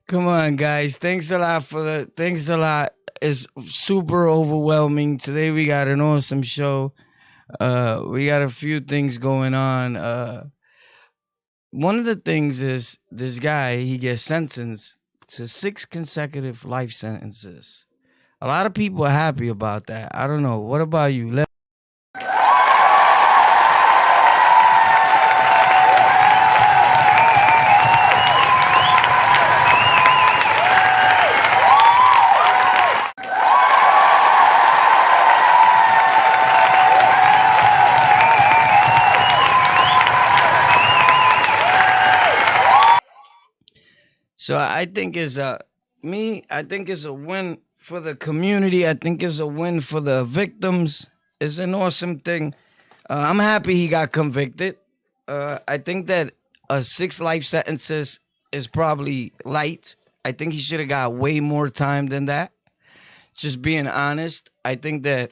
Come on, guys. Thanks a lot. It's super overwhelming. Today we got an awesome show. We got a few things going on. One of the things is this guy, he gets sentenced to 6 consecutive life sentences. A lot of people are happy about that. I don't know. What about you? So I think I think it's a win for the community. I think it's a win for the victims. It's an awesome thing. I'm happy he got convicted. I think that 6 life sentences is probably light. I think he should have got way more time than that. Just being honest, I think that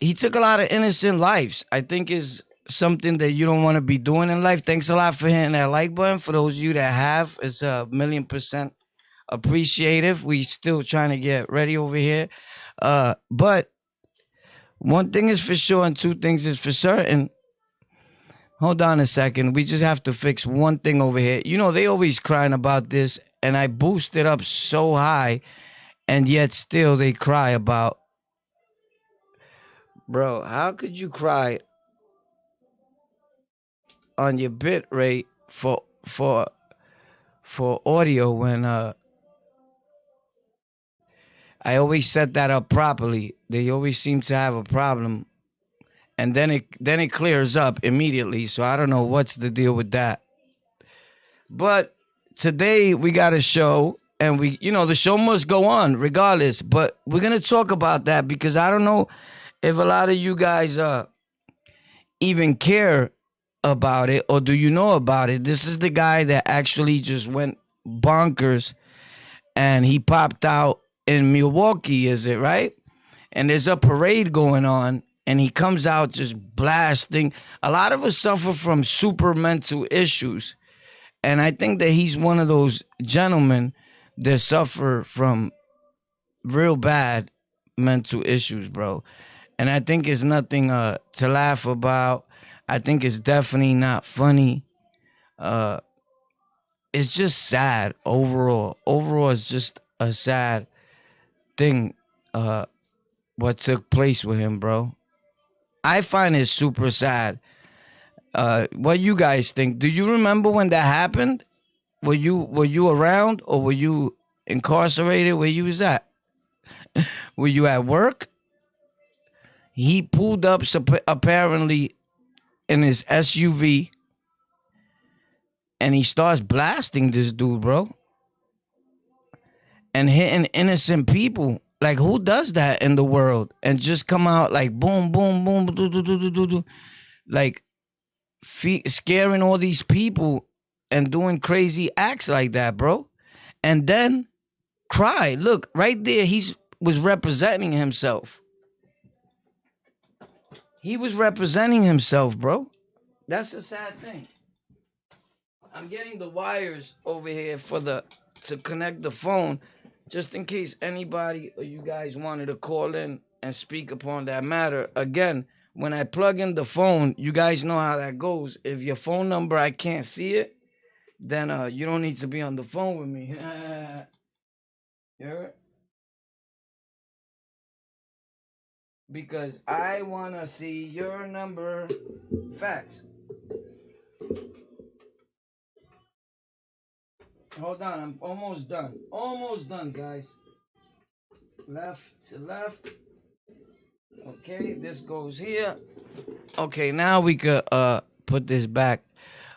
he took a lot of innocent lives. I think is something that you don't want to be doing in life. Thanks a lot for hitting that like button. For those of you that have, it's a 1,000,000% appreciative. We still trying to get ready over here. But one thing is for sure and two things is for certain. Hold on a second. We just have to fix one thing over here. You know, they always crying about this, and I boost it up so high, and yet still they cry about. Bro, how could you cry on your bit rate for audio when I always set that up properly? They always seem to have a problem, and then it clears up immediately. So I don't know what's the deal with that. But today we got a show, and the show must go on regardless. But we're gonna talk about that because I don't know if a lot of you guys even care about it, or do you know about it? This is the guy that actually just went bonkers, and he popped out in Milwaukee, is it right? And there's a parade going on, and he comes out just blasting. A lot of us suffer from super mental issues, and I think that he's one of those gentlemen that suffer from real bad mental issues, bro. And I think it's nothing to laugh about. I think it's definitely not funny. It's just sad overall. Overall, it's just a sad thing what took place with him, bro. I find it super sad. What you guys think? Do you remember when that happened? Were you around, or were you incarcerated? Where you was at? Were you at work? He pulled up apparently in his SUV, and he starts blasting this dude, bro, and hitting innocent people. Like, who does that in the world? And just come out like boom, boom, boom, do, do, do, do, do, do. Like scaring all these people and doing crazy acts like that, bro. And then cry. Look, right there, was representing himself. He was representing himself, bro. That's a sad thing. I'm getting the wires over here to connect the phone, just in case anybody or you guys wanted to call in and speak upon that matter. Again, when I plug in the phone, you guys know how that goes. If your phone number, I can't see it, then you don't need to be on the phone with me. You heard? Because I want to see your number. Facts. Hold on, I'm almost done. Almost done, guys. Left to left. Okay, this goes here. Okay, now we could put this back.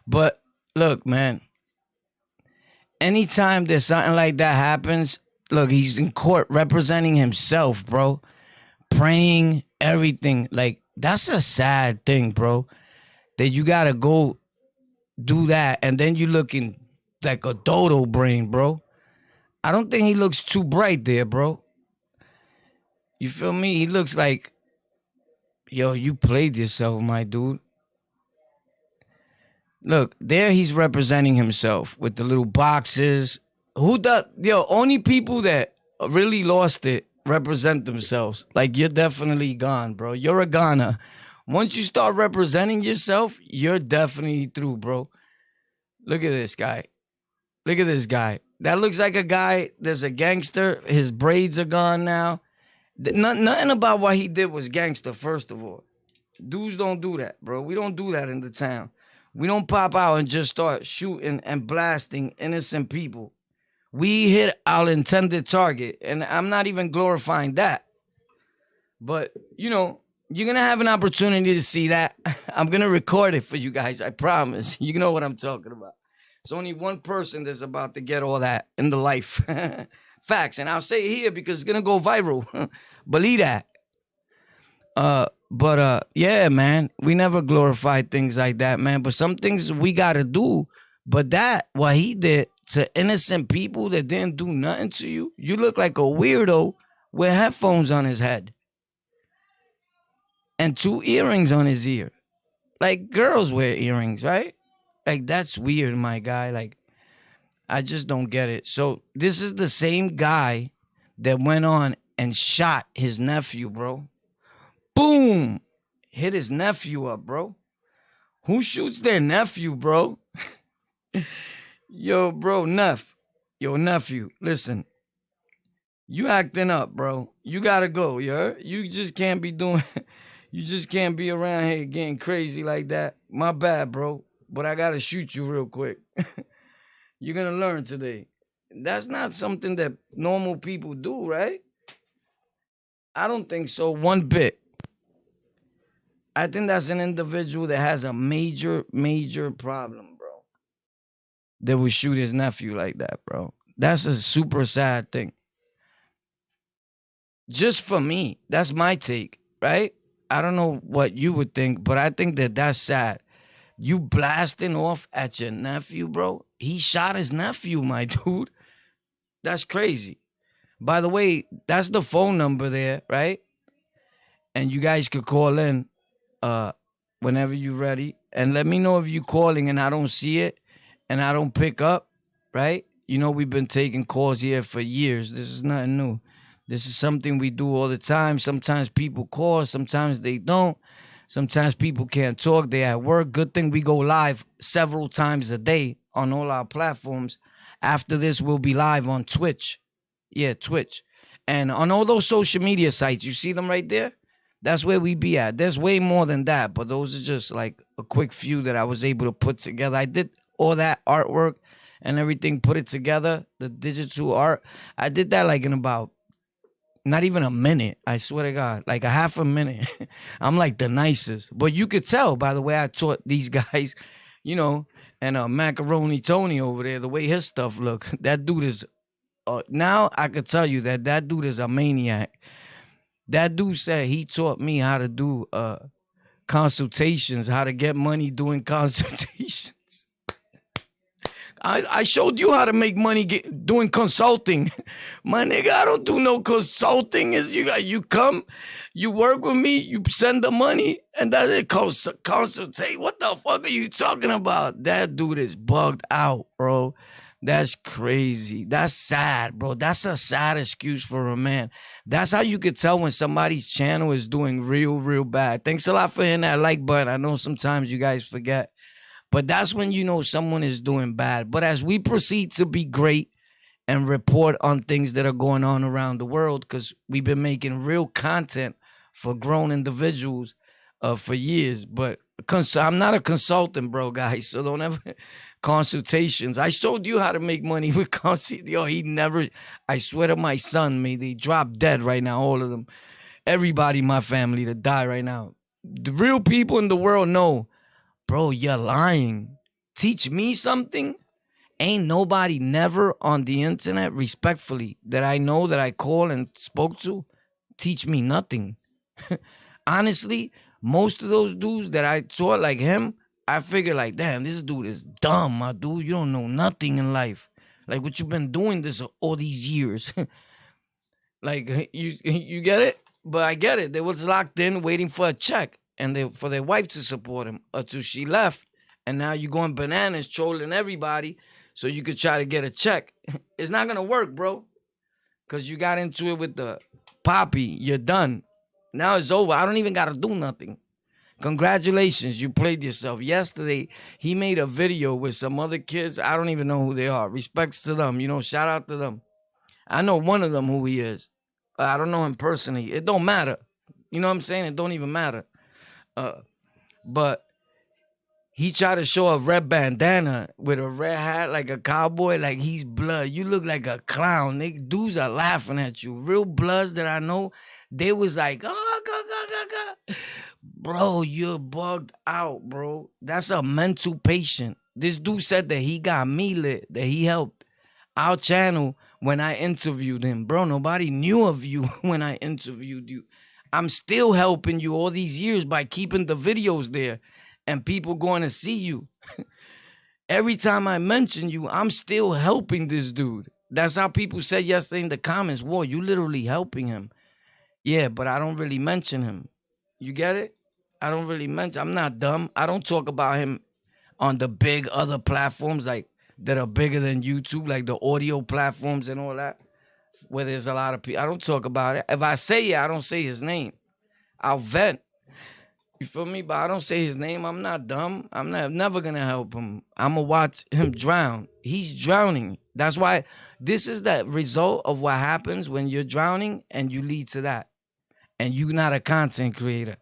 But look, man. Anytime there's something like that happens, look, he's in court representing himself, bro. Praying, everything. Like, that's a sad thing, bro. That you gotta go do that, and then you looking like a dodo brain, bro. I don't think he looks too bright there, bro. You feel me? He looks like, yo, you played yourself, my dude. Look, there he's representing himself with the little boxes, Who does? Yo, only people that really lost it represent themselves. Like, you're definitely gone, bro. You're a goner. Once you start representing yourself, you're definitely through, bro. Look at this guy. Look at this guy. That looks like a guy that's a gangster. His braids are gone now. Nothing about what he did was gangster, first of all. Dudes don't do that, bro. We don't do that in the town. We don't pop out and just start shooting and blasting innocent people. We hit our intended target, and I'm not even glorifying that. But, you know, you're going to have an opportunity to see that. I'm going to record it for you guys, I promise. You know what I'm talking about. It's only one person that's about to get all that in the life. Facts. And I'll say it here because it's going to go viral. Believe that. But yeah, man, we never glorified things like that, man. But some things we got to do. But that, what he did to innocent people that didn't do nothing to you, you look like a weirdo with headphones on his head and 2 earrings on his ear. Like, girls wear earrings, right? Like, that's weird, my guy. Like, I just don't get it. So this is the same guy that went on and shot his nephew, bro. Boom! Hit his nephew up, bro. Who shoots their nephew, bro? Yo, bro, nephew, listen. You acting up, bro. You gotta go, you heard? You just can't be doing... You just can't be around here getting crazy like that. My bad, bro. But I gotta shoot you real quick. You're gonna learn today. That's not something that normal people do, right? I don't think so, one bit. I think that's an individual that has a major, major problem, bro. That would shoot his nephew like that, bro. That's a super sad thing. Just for me, that's my take, right? I don't know what you would think, but I think that that's sad. You blasting off at your nephew, bro? He shot his nephew, my dude. That's crazy. By the way, that's the phone number there, right? And you guys could call in whenever you're ready. And let me know if you're calling and I don't see it and I don't pick up, right? You know, we've been taking calls here for years. This is nothing new. This is something we do all the time. Sometimes people call, sometimes they don't. Sometimes people can't talk, they at work. Good thing we go live several times a day on all our platforms. After this, we'll be live on Twitch. Yeah, Twitch. And on all those social media sites, you see them right there? That's where we be at. There's way more than that, but those are just like a quick few that I was able to put together. I did all that artwork and everything, put it together, the digital art. I did that like in about not even a minute, I swear to God, like a half a minute. I'm like the nicest. But you could tell by the way I taught these guys, you know, and Macaroni Tony over there, the way his stuff look. That dude is, now I could tell you that that dude is a maniac. That dude said he taught me how to do consultations, how to get money doing consultations. I showed you how to make money doing consulting. My nigga, I don't do no consulting. You come, you work with me, you send the money, and that's it. Consultate. What the fuck are you talking about? That dude is bugged out, bro. That's crazy. That's sad, bro. That's a sad excuse for a man. That's how you could tell when somebody's channel is doing real, real bad. Thanks a lot for hitting that like button. I know sometimes you guys forget. But that's when you know someone is doing bad. But as we proceed to be great and report on things that are going on around the world, because we've been making real content for grown individuals for years. But I'm not a consultant, bro, guys. So don't ever consultations. I showed you how to make money with consultation. Yo, he never, I swear to my son, may they drop dead right now, all of them. Everybody in my family to die right now. The real people in the world know, bro, you're lying. Teach me something. Ain't nobody never on the internet, respectfully, that I know that I called and spoke to, teach me nothing. Honestly, most of those dudes that I saw like him, I figure like, damn, this dude is dumb, my dude. You don't know nothing in life. Like what you've been doing this all these years. Like, you get it? But I get it. They was locked in waiting for a check. And for their wife to support him until she left. And now you're going bananas, trolling everybody. so you could try to get a check. It's not gonna work, bro. Cause you got into it with the poppy. You're done. Now it's over. I don't even gotta do nothing. Congratulations, you played yourself. Yesterday, he made a video with some other kids. I don't even know who they are. Respects to them. Shout out to them. I know one of them who he is. I don't know him personally. It don't matter. You know what I'm saying? It don't even matter. But he tried to show a red bandana with a red hat like a cowboy, like he's blood. You look like a clown. Dudes are laughing at you. Real bloods that I know, they was like, oh, go. Bro, you're bugged out, bro. That's a mental patient. This dude said that he got me lit, that he helped our channel when I interviewed him. Bro, nobody knew of you when I interviewed you. I'm still helping you all these years by keeping the videos there and people going to see you. Every time I mention you, I'm still helping this dude. That's how people said yesterday in the comments, whoa, you literally helping him. Yeah, but I don't really mention him. You get it? I don't really mention. I'm not dumb. I don't talk about him on the big other platforms like that are bigger than YouTube, like the audio platforms and all that, where there's a lot of people. I don't talk about it. If I say it, I don't say his name. I'll vent. You feel me? But I don't say his name. I'm not dumb. I'm never going to help him. I'm going to watch him drown. He's drowning. That's why this is the result of what happens when you're drowning and you lead to that. And you're not a content creator.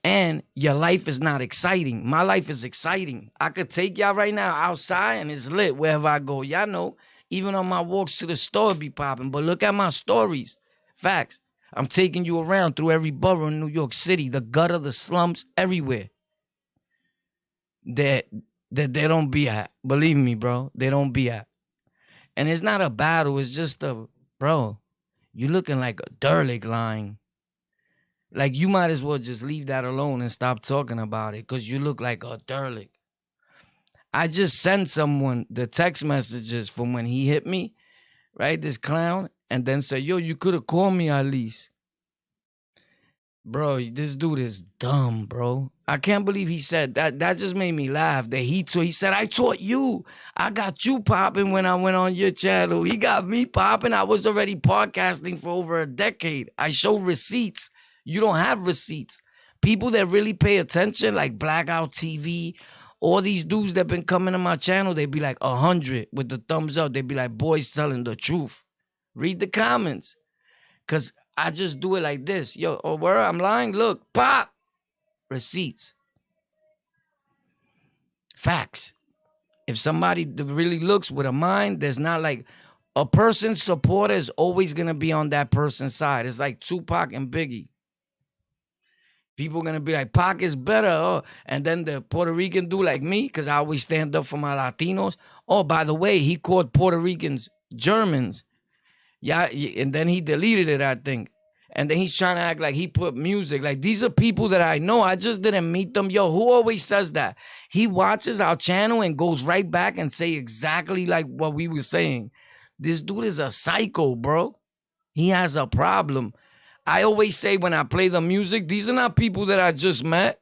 And your life is not exciting. My life is exciting. I could take y'all right now outside and it's lit wherever I go. Y'all know, even on my walks to the store it be popping. But look at my stories. Facts. I'm taking you around through every borough in New York City, the gutter, the slums, everywhere. That they don't be at. Believe me, bro. They don't be at. And it's not a battle. It's just bro, you looking like a derelict line. Like, you might as well just leave that alone and stop talking about it because you look like a derelict. I just sent someone the text messages from when he hit me, right, this clown, and then said, yo, you could have called me at least. Bro, this dude is dumb, bro. I can't believe he said that. That just made me laugh. That he said, I taught you. I got you popping when I went on your channel. He got me popping. I was already podcasting for over a decade. I show receipts. You don't have receipts. People that really pay attention, like Blackout TV, all these dudes that been coming to my channel, they be like 100 with the thumbs up. They be like, boys telling the truth. Read the comments. Because I just do it like this. Yo, oh, where I'm lying? Look, pop. Receipts. Facts. If somebody really looks with a mind, there's not like a person's supporter is always going to be on that person's side. It's like Tupac and Biggie. People going to be like, Pac is better. Oh. And then the Puerto Rican dude like me, because I always stand up for my Latinos. Oh, by the way, he called Puerto Ricans Germans. Yeah, and then he deleted it, I think. And then he's trying to act like he put music. Like, these are people that I know. I just didn't meet them. Yo, who always says that? He watches our channel and goes right back and say exactly like what we were saying. This dude is a psycho, bro. He has a problem. I always say when I play the music, these are not people that I just met.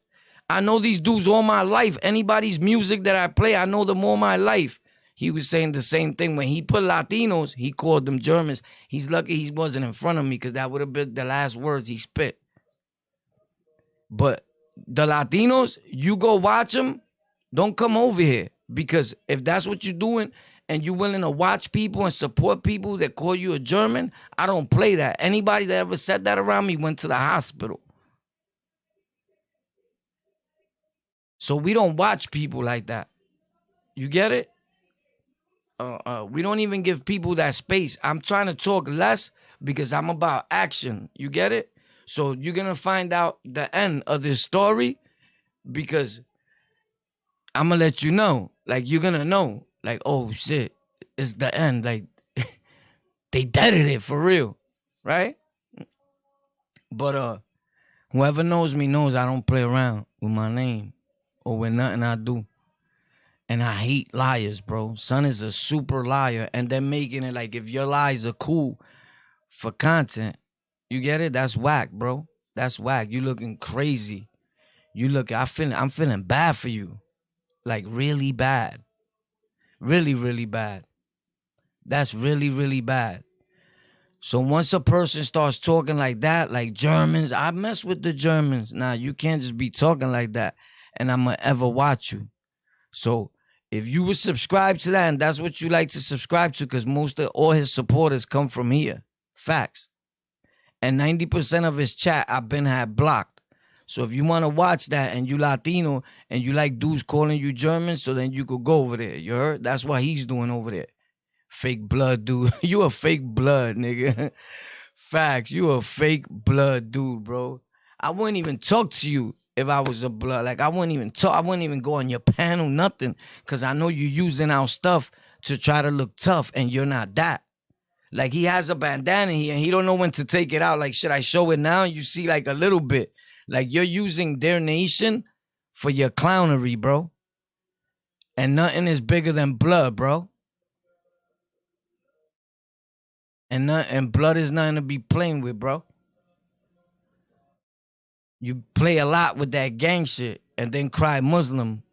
I know these dudes all my life. Anybody's music that I play, I know them all my life. He was saying the same thing. When he put Latinos, he called them Germans. He's lucky he wasn't in front of me because that would have been the last words he spit. But the Latinos, you go watch them, don't come over here. Because if that's what you're doing and you're willing to watch people and support people that call you a German, I don't play that. Anybody that ever said that around me went to the hospital. So we don't watch people like that. You get it? We don't even give people that space. I'm trying to talk less because I'm about action. You get it? So you're going to find out the end of this story because I'm going to let you know. Like, you're going to know. Like, oh, shit, it's the end. Like, they deaded it for real. Right? But whoever knows me knows I don't play around with my name or with nothing I do. And I hate liars, bro. Son is a super liar. And they're making it like if your lies are cool for content, you get it? That's whack, bro. That's whack. You looking crazy. I'm feeling bad for you. Like, really bad. Really, really bad. That's really, really bad. So once a person starts talking like that, like Germans, I mess with the Germans. Nah, you can't just be talking like that and I'ma ever watch you. So if you would subscribe to that and that's what you like to subscribe to, because most of all his supporters come from here. Facts. And 90% of his chat I've been had blocked. So if you want to watch that and you Latino and you like dudes calling you German, so then you could go over there. You heard? That's what he's doing over there. Fake blood dude. You a fake blood, nigga. Facts. You a fake blood dude, bro. I wouldn't even talk to you if I was a blood. Like I wouldn't even talk. I wouldn't even go on your panel, nothing. Cause I know you using our stuff to try to look tough and you're not that. Like he has a bandana here and he don't know when to take it out. Like, should I show it now? You see like a little bit. Like you're using their nation for your clownery, bro. And nothing is bigger than blood, bro. And blood is nothing to be playing with, bro. You play a lot with that gang shit and then cry Muslim.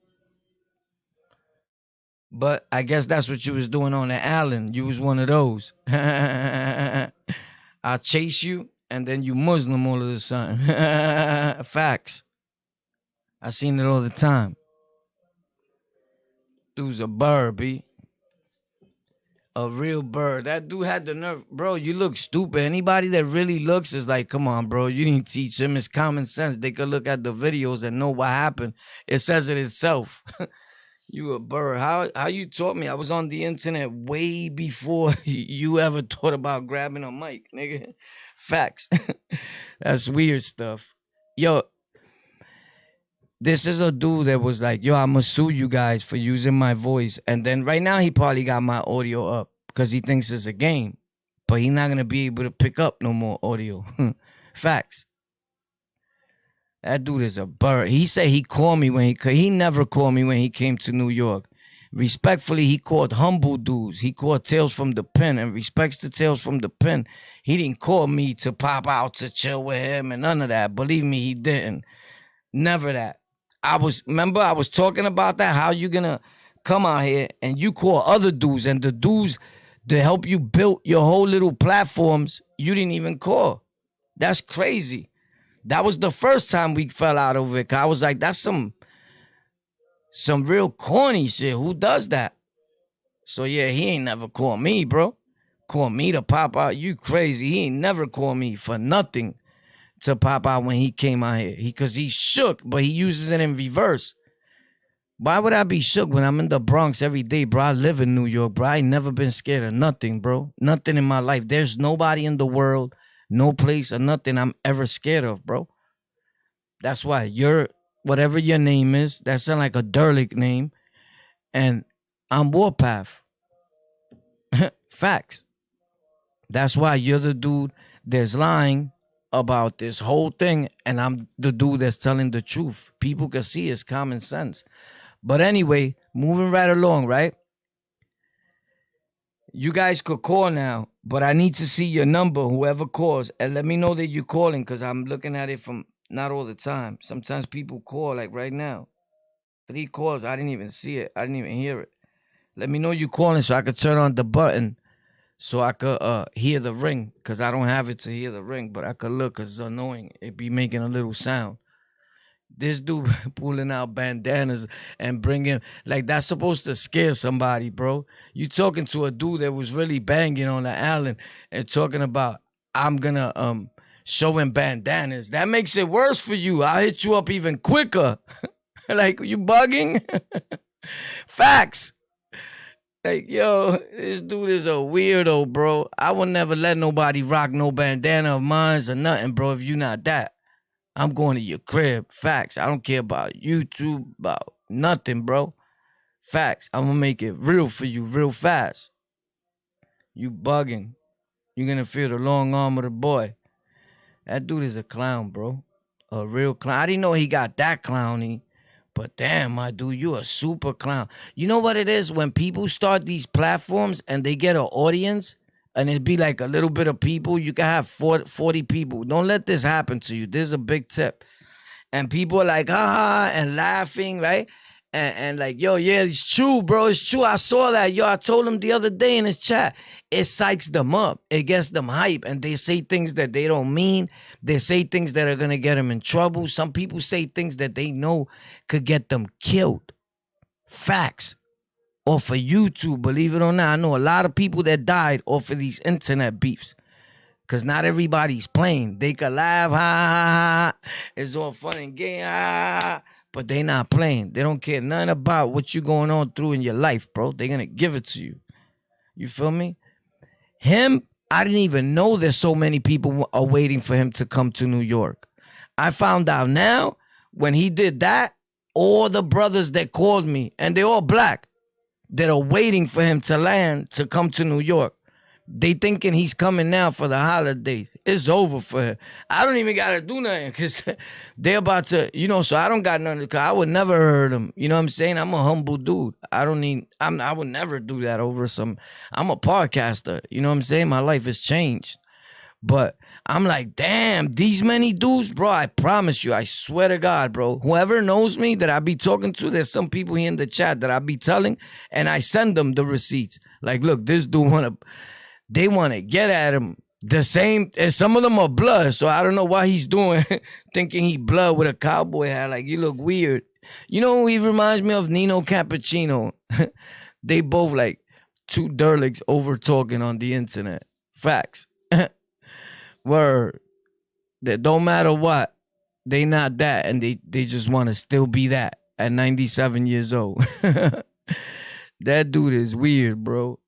But I guess that's what you was doing on the island. You was one of those. I'll chase you and then you Muslim all of a sudden. Facts. I seen it all the time. Dude's a bird, B. A real bird. That dude had the nerve. Bro, you look stupid. Anybody that really looks is like, come on, bro. You didn't teach him. It's common sense. They could look at the videos and know what happened. It says it itself. You a bird. How you taught me? I was on the internet way before you ever thought about grabbing a mic, nigga. Facts. That's weird stuff. Yo, this is a dude that was like, yo, I'm going to sue you guys for using my voice. And then right now he probably got my audio up because he thinks it's a game. But he's not going to be able to pick up no more audio. Facts. That dude is a bird. He said he called me when he never called me when he came to New York. Respectfully, he called humble dudes. He called Tales from the Pen and respects to Tales from the Pen. He didn't call me to pop out to chill with him and none of that. Believe me, he didn't. Never that. I was talking about that. How you gonna come out here and you call other dudes and the dudes to help you build your whole little platforms, you didn't even call. That's crazy. That was the first time we fell out of it. I was like, that's some real corny shit. Who does that? So yeah, he ain't never called me, bro. Call me to pop out. You crazy. He ain't never called me for nothing to pop out when he came out here. Because he shook, but he uses it in reverse. Why would I be shook when I'm in the Bronx every day, bro? I live in New York, bro. I ain't never been scared of nothing, bro. Nothing in my life. There's nobody in the world, no place or nothing I'm ever scared of, bro. That's why whatever your name is, that sound like a derelict name. And I'm Warpath. Facts. That's why you're the dude that's lying about this whole thing, and I'm the dude that's telling the truth. People can see it's common sense. But anyway, moving right along, right? You guys could call now, but I need to see your number, whoever calls, and let me know that you're calling because I'm looking at it from not all the time. Sometimes people call, like right now. 3 calls, I didn't even see it. I didn't even hear it. Let me know you're calling so I could turn on the button so I could hear the ring, because I don't have it to hear the ring, but I could look because it's annoying. It be making a little sound. This dude pulling out bandanas and bringing, like that's supposed to scare somebody, bro. You talking to a dude that was really banging on the island and talking about, I'm gonna show him bandanas. That makes it worse for you. I'll hit you up even quicker. Like, you bugging? Facts. Like, yo, this dude is a weirdo, bro. I would never let nobody rock no bandana of mine or nothing, bro, if you not that. I'm going to your crib. Facts. I don't care about YouTube, about nothing, bro. Facts. I'm going to make it real for you real fast. You bugging. You're going to feel the long arm of the boy. That dude is a clown, bro. A real clown. I didn't know he got that clowny. But damn, my dude, you a super clown. You know what it is? When people start these platforms and they get an audience and it be like a little bit of people, you can have 40 people. Don't let this happen to you. This is a big tip. And people are like, and laughing, right? And like, yo, yeah, it's true, bro. It's true. I saw that. Yo, I told him the other day in his chat. It psychs them up. It gets them hype. And they say things that they don't mean. They say things that are going to get them in trouble. Some people say things that they know could get them killed. Facts. Off of YouTube, believe it or not. I know a lot of people that died off of these internet beefs. Because not everybody's playing. They could laugh, ha, ha, ha. It's all fun and game, ha, ha. But they not playing. They don't care nothing about what you're going on through in your life, bro. They're going to give it to you. You feel me? Him, I didn't even know there's so many people are waiting for him to come to New York. I found out now, when he did that, all the brothers that called me, and they're all black, that are waiting for him to land to come to New York. They thinking he's coming now for the holidays. It's over for him. I don't even got to do nothing because they're about to, so I don't got nothing. Cause I would never hurt him. You know what I'm saying? I'm a humble dude. I would never do that over I'm a podcaster. You know what I'm saying? My life has changed. But I'm like, damn, these many dudes, bro, I promise you, I swear to God, bro, whoever knows me that I be talking to, there's some people here in the chat that I be telling, and I send them the receipts. Like, look, this dude they want to get at him the same, and some of them are blood, so I don't know why he's doing, thinking he blood with a cowboy hat. Like, you look weird. You know who he reminds me of? Nino Cappuccino. They both like two derlicks over talking on the internet. Facts. Word. That don't matter what, they not that, and they just want to still be that at 97 years old. That dude is weird, bro.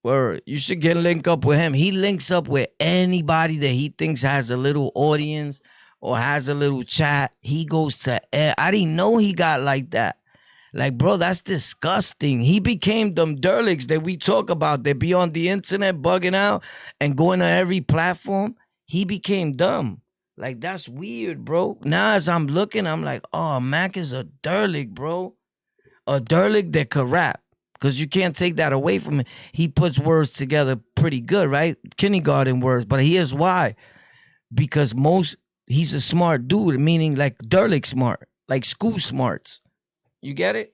Word. You should get link up with him. He links up with anybody that he thinks has a little audience or has a little chat. He goes to I didn't know he got like that. Like, bro, that's disgusting. He became them derlicks that we talk about. They be on the internet bugging out and going to every platform. He became dumb. Like, that's weird, bro. Now as I'm looking, I'm like, oh, Mac is a derlick, bro. A derlick that could rap. Because you can't take that away from him. He puts words together pretty good, right? Kindergarten words. But here's why. Because he's a smart dude, meaning like derlick smart. Like school smarts. You get it?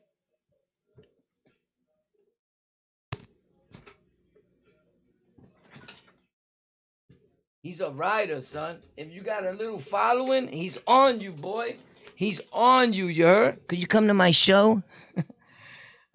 He's a rider, son. If you got a little following, he's on you, boy. He's on you, you heard? Could you come to my show?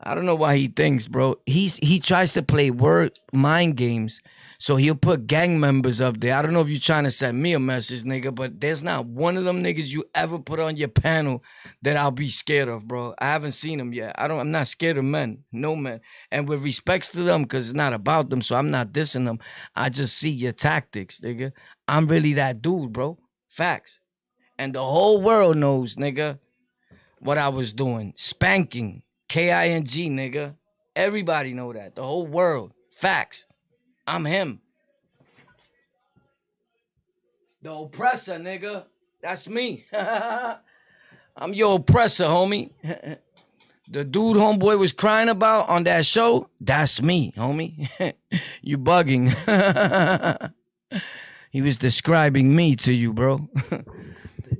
I don't know why he thinks, bro. He tries to play word mind games. So he'll put gang members up there. I don't know if you're trying to send me a message, nigga, but there's not one of them niggas you ever put on your panel that I'll be scared of, bro. I haven't seen them yet. I'm not scared of men. No men. And with respects to them, because it's not about them, so I'm not dissing them. I just see your tactics, nigga. I'm really that dude, bro. Facts. And the whole world knows, nigga, what I was doing. Spanking. K-I-N-G, nigga. Everybody know that. The whole world. Facts. I'm him. The oppressor, nigga. That's me. I'm your oppressor, homie. The dude homeboy was crying about on that show, that's me, homie. You bugging. He was describing me to you, bro.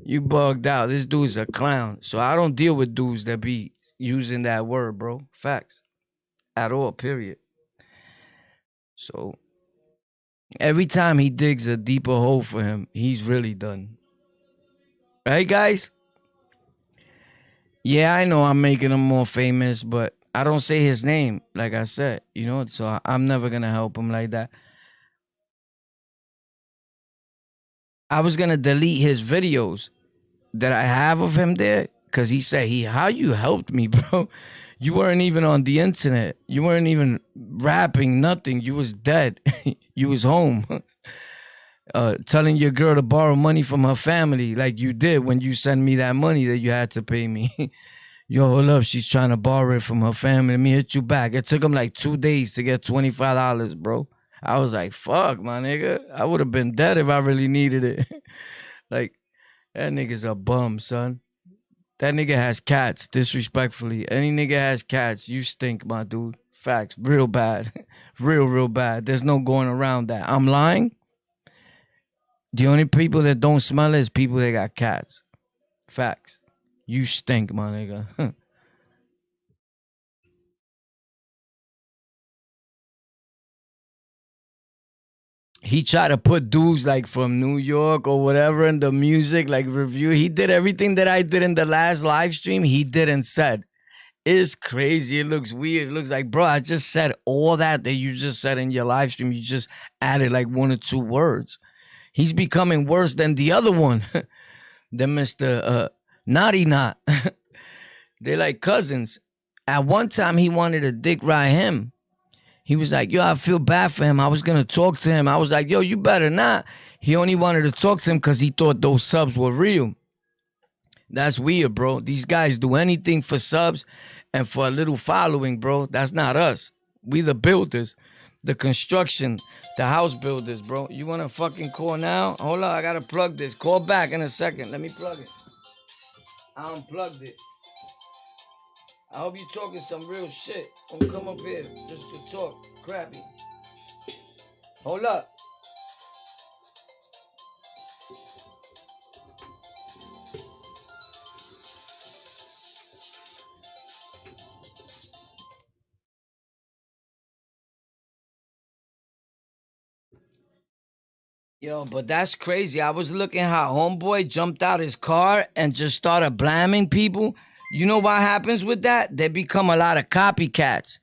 You bugged out. This dude's a clown. So I don't deal with dudes that be using that word, bro. Facts. At all, period. So every time he digs a deeper hole for him, he's really done. Right, guys? Yeah, I know I'm making him more famous, but I don't say his name, like I said, so I'm never going to help him like that. I was going to delete his videos that I have of him there because he said, how you helped me, bro? You weren't even on the internet. You weren't even rapping, nothing. You was dead. You was home. Telling your girl to borrow money from her family like you did when you sent me that money that you had to pay me. Yo, hold up. She's trying to borrow it from her family. Let me hit you back. It took him like 2 days to get $25, bro. I was like, fuck, my nigga. I would have been dead if I really needed it. Like, that nigga's a bum, son. That nigga has cats, disrespectfully. Any nigga has cats, you stink, my dude. Facts. Real bad. Real bad. There's no going around that. I'm lying? The only people that don't smell it is people that got cats. Facts. You stink, my nigga. he tried to put dudes like from New York or whatever in the music like review. He did everything that I did in the last live stream. He did and said. It's crazy. It looks weird. It looks like, bro, I just said all that you just said in your live stream. You just added like 1 or 2 words. He's becoming worse than the other one, than Mr. Naughty Knot. They're like cousins. At one time, he wanted to dick ride him. He was like, yo, I feel bad for him. I was going to talk to him. I was like, yo, you better not. He only wanted to talk to him because he thought those subs were real. That's weird, bro. These guys do anything for subs and for a little following, bro. That's not us. We the builders, the construction, the house builders, bro. You want to fucking call now? Hold on, I got to plug this. Call back in a second. Let me plug it. I unplugged it. I hope you talking some real shit. Don't come up here just to talk crappy. Hold up. Yo, but that's crazy. I was looking how homeboy jumped out his car and just started blaming people. You know what happens with that? They become a lot of copycats.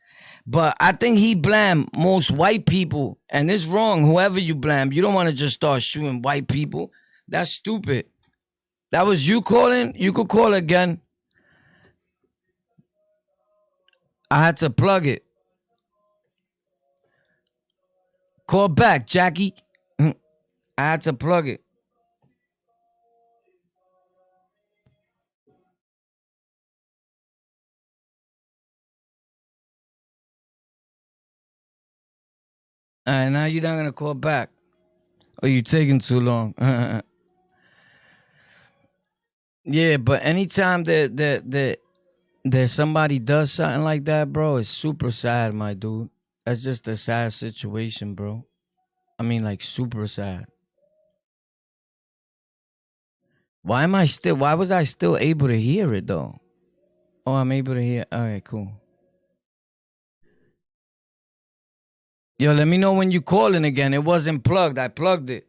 But I think he blamed most white people. And it's wrong, whoever you blame. You don't want to just start shooting white people. That's stupid. That was you calling? You could call again. I had to plug it. Call back, Jackie. I had to plug it. All right, now you're not going to call back. Or you taking too long. Yeah, but anytime that somebody does something like that, bro, it's super sad, my dude. That's just a sad situation, bro. I mean, like, super sad. Why was I still able to hear it, though? Oh, I'm able to hear. All right, cool. Yo, let me know when you calling again. It wasn't plugged. I plugged it.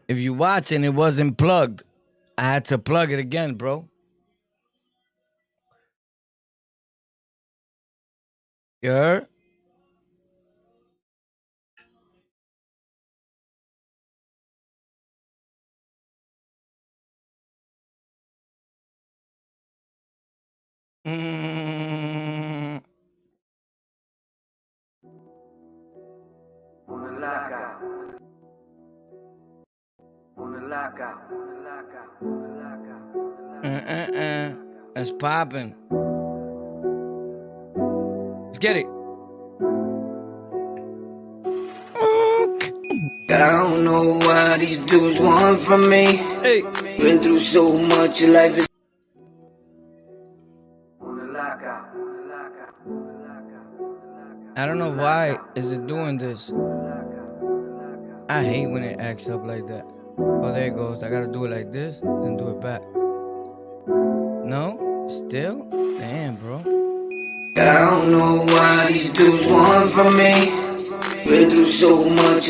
If you watching, it wasn't plugged. I had to plug it again, bro. You heard? Mm. On the lockout. On the lockout. On the lockout. On the lockout. That's popping. Let's get it. I don't know why these dudes want from me. Hey. Been through so much, your life is I don't know why is it doing this. I hate when it acts up like that. Oh, there it goes. I gotta do it like this, then do it back. No? Still? Damn, bro. I don't know why these dudes want from me. Been through so much.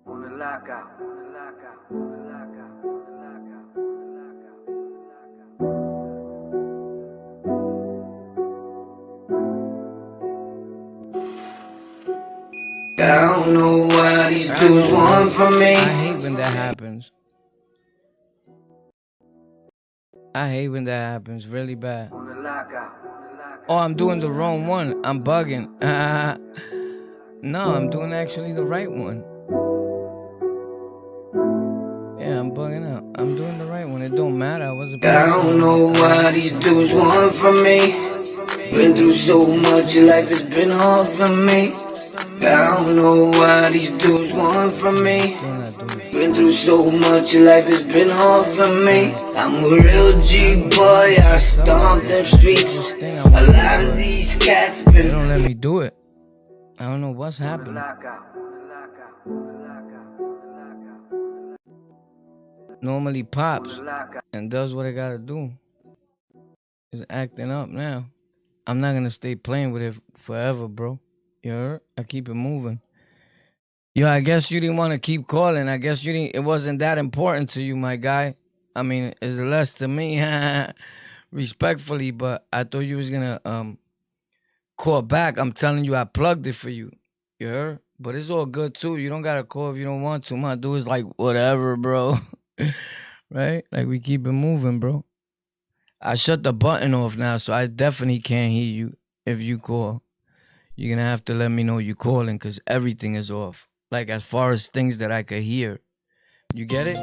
On the lockout. On the lockout. On the lockout. On the lockout. I don't know why these dudes want from me. I hate when that happens. I hate when that happens really bad. Oh, I'm doing the wrong one. I'm bugging. No, I'm doing actually the right one. Yeah, I'm bugging out. I'm doing the right one. It don't matter. I don't know why these dudes want from me. Been through so much, your life has been hard for me. I don't know why these dudes want from me. Been through so much, your life has been hard for me. I'm a real G boy, I stomp them streets. A lot of these cats been. They don't let me do it. I don't know what's happening. Normally pops and does what I gotta do. It's acting up now. I'm not gonna stay playing with it forever, bro. You heard? I keep it moving. Yo, I guess you didn't want to keep calling. I guess you didn't. It wasn't that important to you, my guy. I mean, it's less to me, respectfully. But I thought you was gonna call back. I'm telling you, I plugged it for you. You heard? But it's all good too. You don't gotta call if you don't want to. My dude is like whatever, bro. Right? Like we keep it moving, bro. I shut the button off now, so I definitely can't hear you if you call. You're gonna have to let me know you calling because everything is off. Like as far as things that I could hear. You get it?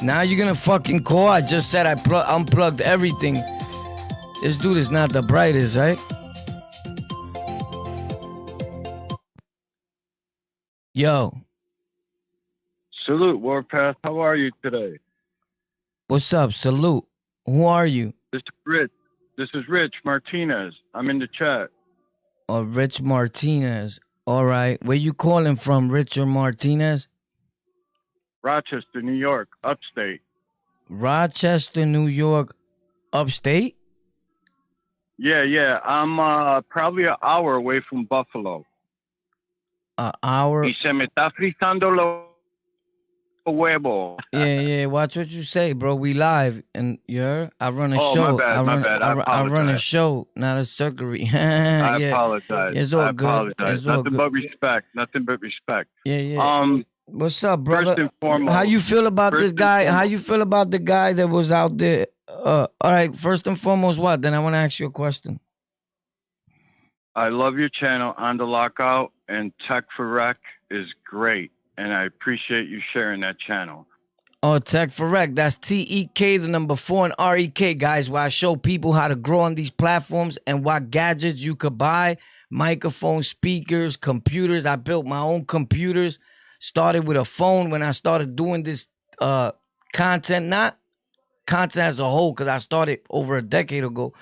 Now you're gonna fucking call. I just said I unplugged everything. This dude is not the brightest, right? Yo, Salute, Warpath. How are you today? what's up? Salute. Who are you? This is Rich. This is Rich Martinez. I'm in the chat. Oh, Rich Martinez. All right. Where you calling from, Richard Martinez? Rochester, New York, upstate. Rochester, New York, upstate? Yeah. I'm probably an hour away from Buffalo. An hour? Y se me está frizando los huevos. Yeah. Watch what you say, bro. We live, and I run a Oh, show. my bad. I run a show, not a circuitry. I apologize. It's all I good. apologize. It's all Nothing good. but respect. Nothing but respect. Yeah. What's up, brother? First and foremost, How you feel about this guy? How you feel about the guy that was out there? All right. First and foremost, what? Then I want to ask you a question. I love your channel on the Lockout, and Tech for Rec is great, and I appreciate you sharing that channel. Oh, Tech for Rec. That's TEK, the number 4, and REK, guys, where I show people how to grow on these platforms and what gadgets you could buy, microphones, speakers, computers. I built my own computers, started with a phone when I started doing this content, not content as a whole, because I started over a decade ago.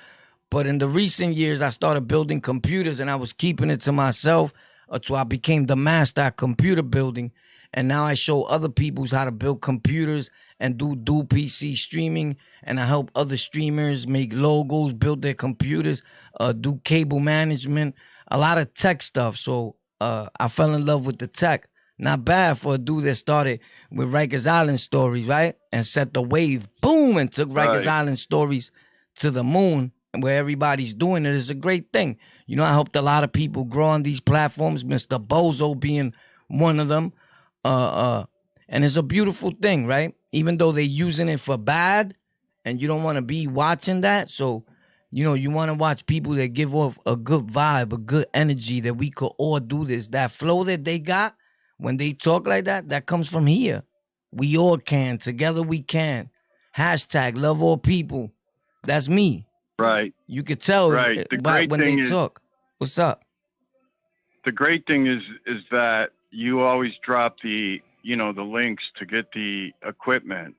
But in the recent years, I started building computers and I was keeping it to myself until I became the master at computer building. And now I show other people how to build computers and do dual PC streaming. And I help other streamers make logos, build their computers, do cable management, a lot of tech stuff. So I fell in love with the tech. Not bad for a dude that started with Rikers Island stories, right? And set the wave, boom, and took Rikers Island stories to the moon. Where everybody's doing it is a great thing. You know, I helped a lot of people grow on these platforms, Mr. Bozo being one of them. And it's a beautiful thing, right? Even though they're using it for bad and you don't want to be watching that. So, you know, you want to watch people that give off a good vibe, a good energy that we could all do this. That flow that they got when they talk like that, that comes from here. We all can. Together we can. Hashtag love all people. That's me. Right. You could tell right. when they talk. What's up? The great thing is that you always drop the links to get the equipment,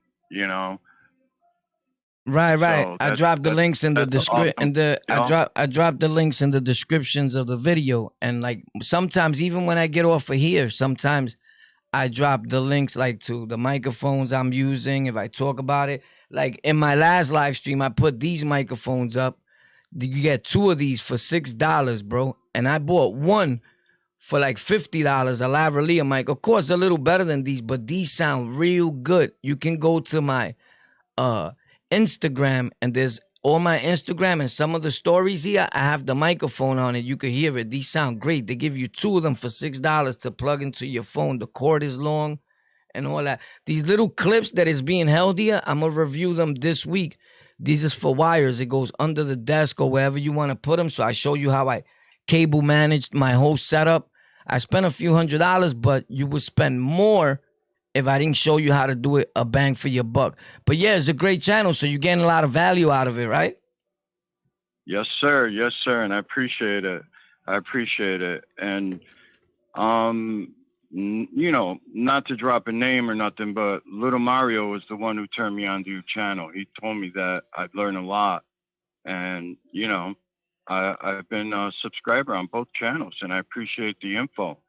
Right. So I dropped the links in the description. Awesome. I dropped the links in the descriptions of the video. And like sometimes, even when I get off of here, sometimes I drop the links like to the microphones I'm using if I talk about it. Like in my last live stream, I put these microphones up. You get 2 of these for $6, bro. And I bought one for like $50, a lavalier mic. Of course, a little better than these, but these sound real good. You can go to my Instagram, and there's on my Instagram and some of the stories here, I have the microphone on it. You can hear it. These sound great. They give you 2 of them for $6 to plug into your phone. The cord is long and all that. These little clips that is being held here, I'm going to review them this week. These is for wires. It goes under the desk or wherever you want to put them. So I show you how I cable managed my whole setup. I spent a few $100s, but you would spend more if I didn't show you how to do it, a bang for your buck. But yeah, it's a great channel, so you're getting a lot of value out of it, right? Yes, sir. Yes, sir. And I appreciate it. And, not to drop a name or nothing, but Little Mario was the one who turned me on to your channel. He told me that I'd learn a lot. And, I've been a subscriber on both channels, and I appreciate the info.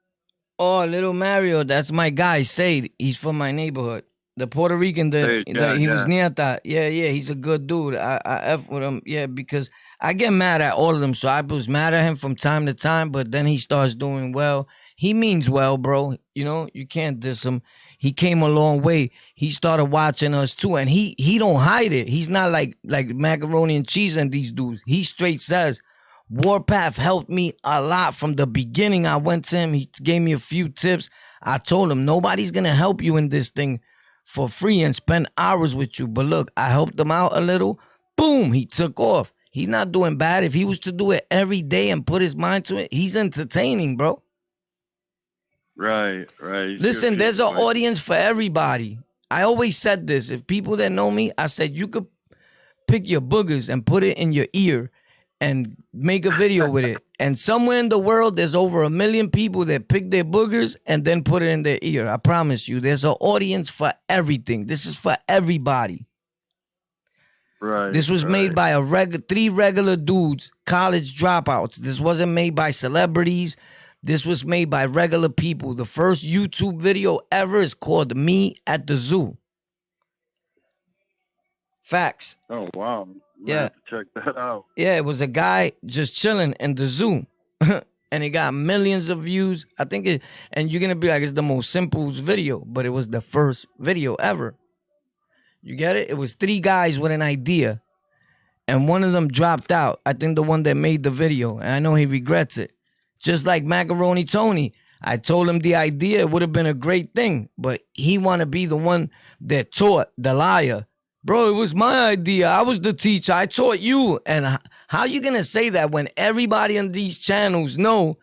Oh, Little Mario, that's my guy, Sade. He's from my neighborhood. The Puerto Rican, Yeah, he was yeah. Nieta. Yeah, yeah, he's a good dude. I F with him. Yeah, because I get mad at all of them. So I was mad at him from time to time, but then he starts doing well. He means well, bro. You know, you can't diss him. He came a long way. He started watching us too, and he don't hide it. He's not like macaroni and cheese and these dudes. He straight says, Warpath helped me a lot from the beginning. I went to him. He gave me a few tips. I told him nobody's gonna help you in this thing for free and spend hours with you. But look, I helped him out a little. Boom, he took off. He's not doing bad. If he was to do it every day and put his mind to it, he's entertaining, bro. Right, right. Listen, there's an audience for everybody. I always said this. If people that know me, I said you could pick your boogers and put it in your ear and make a video with it. And somewhere in the world, there's over 1 million people that pick their boogers and then put it in their ear. I promise you, there's an audience for everything. This is for everybody. Right. This was made by 3 regular dudes, college dropouts. This wasn't made by celebrities. This was made by regular people. The first YouTube video ever is called Me at the Zoo. Facts. Oh, wow. Yeah. Check that out. Yeah, it was a guy just chilling in the zoo. And it got millions of views. I think it, and you're going to be like, it's the most simple video, but it was the first video ever. You get it? It was 3 guys with an idea. And one of them dropped out. I think the one that made the video. And I know he regrets it. Just like Macaroni Tony. I told him the idea. It would have been a great thing. But he want to be the one that taught the liar. Bro, it was my idea. I was the teacher. I taught you. And how you going to say that when everybody on these channels know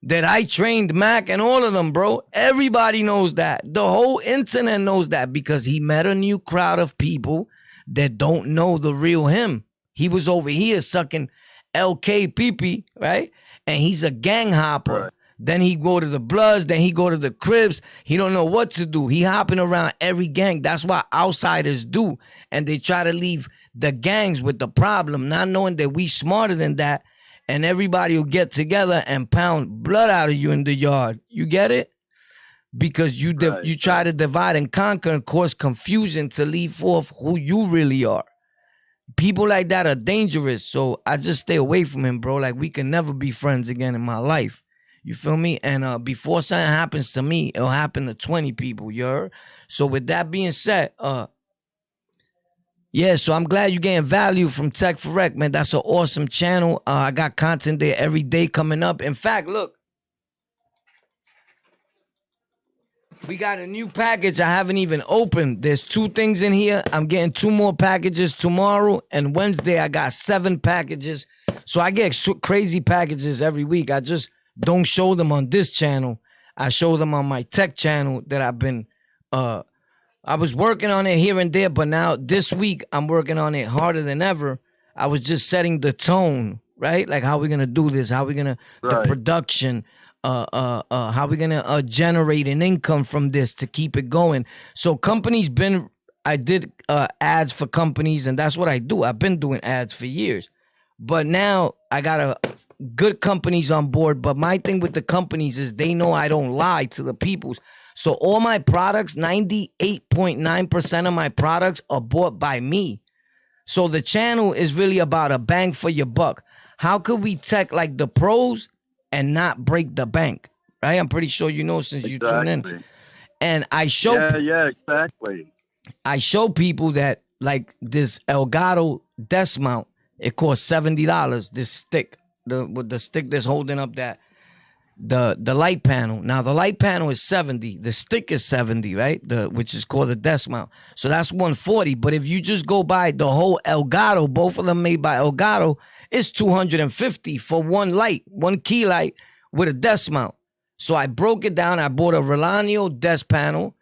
that I trained Mac and all of them, bro? Everybody knows that. The whole internet knows that because he met a new crowd of people that don't know the real him. He was over here sucking LK pee-pee, right? And he's a gang hopper. Right. Then he go to the Bloods. Then he go to the Crips. He don't know what to do. He hopping around every gang. That's what outsiders do. And they try to leave the gangs with the problem, not knowing that we smarter than that. And everybody will get together and pound blood out of you in the yard. You get it? Because you try to divide and conquer and cause confusion to leave forth who you really are. People like that are dangerous. So I just stay away from him, bro. Like, we can never be friends again in my life. You feel me? And before something happens to me, it'll happen to 20 people, you heard? So with that being said, yeah, so I'm glad you're getting value from Tech for Rec, man. That's an awesome channel. I got content there every day coming up. In fact, look, we got a new package I haven't even opened. There's 2 things in here. I'm getting 2 more packages tomorrow. And Wednesday, I got 7 packages. So I get crazy packages every week. I just don't show them on this channel. I show them on my tech channel that I've been, I was working on it here and there, but now this week I'm working on it harder than ever. I was just setting the tone, right? Like, how we going to do this? How we going to, the production, how we going to generate an income from this to keep it going. So I did ads for companies, and that's what I do. I've been doing ads for years, but now I got a good companies on board. But my thing with the companies is they know I don't lie to the peoples. So all my products, 98.9% of my products are bought by me. So the channel is really about a bang for your buck. How could we tech like the pros and not break the bank? Right? I'm pretty sure you know since you tune in. And I show exactly. I show people that, like, this Elgato desk mount, it costs $70. This stick. With the stick that's holding up that the light panel. Now the light panel is 70, the stick is 70, right? Which is called a desk mount. So that's 140. But if you just go by the whole Elgato, both of them made by Elgato, it's 250 for one key light with a desk mount. So I broke it down. I bought a Relano desk panel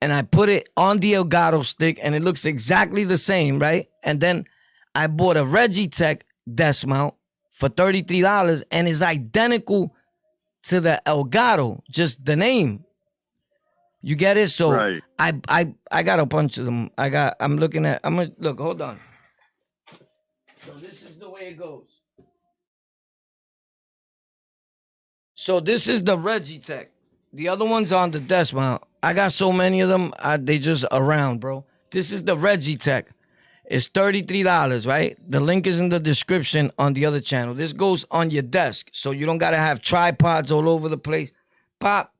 and I put it on the Elgato stick, and it looks exactly the same, right? And then I bought a Regitech desk mount for $33, and it's identical to the Elgato, just the name. You get it? So I got a bunch of them. Look, hold on. So this is the way it goes. So this is the Regitech. The other one's on the desk mount. I got so many of them. They just around, bro. This is the Reggie Tech. It's $33, right? The link is in the description on the other channel. This goes on your desk, so you don't gotta have tripods all over the place. Pop.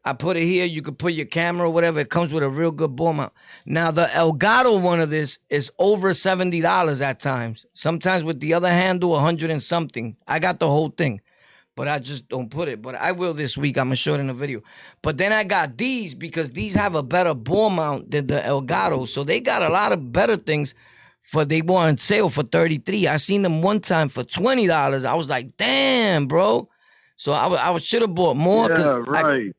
I put it here. You could put your camera or whatever. It comes with a real good ball mount. Now, the Elgato one of this is over $70 at times. Sometimes with the other handle, 100 and something. I got the whole thing, but I just don't put it. But I will this week. I'm going to show it in a video. But then I got these because these have a better ball mount than the Elgato. So they got a lot of better things they were on sale for $33. I seen them one time for $20. I was like, damn, bro. So I should have bought more because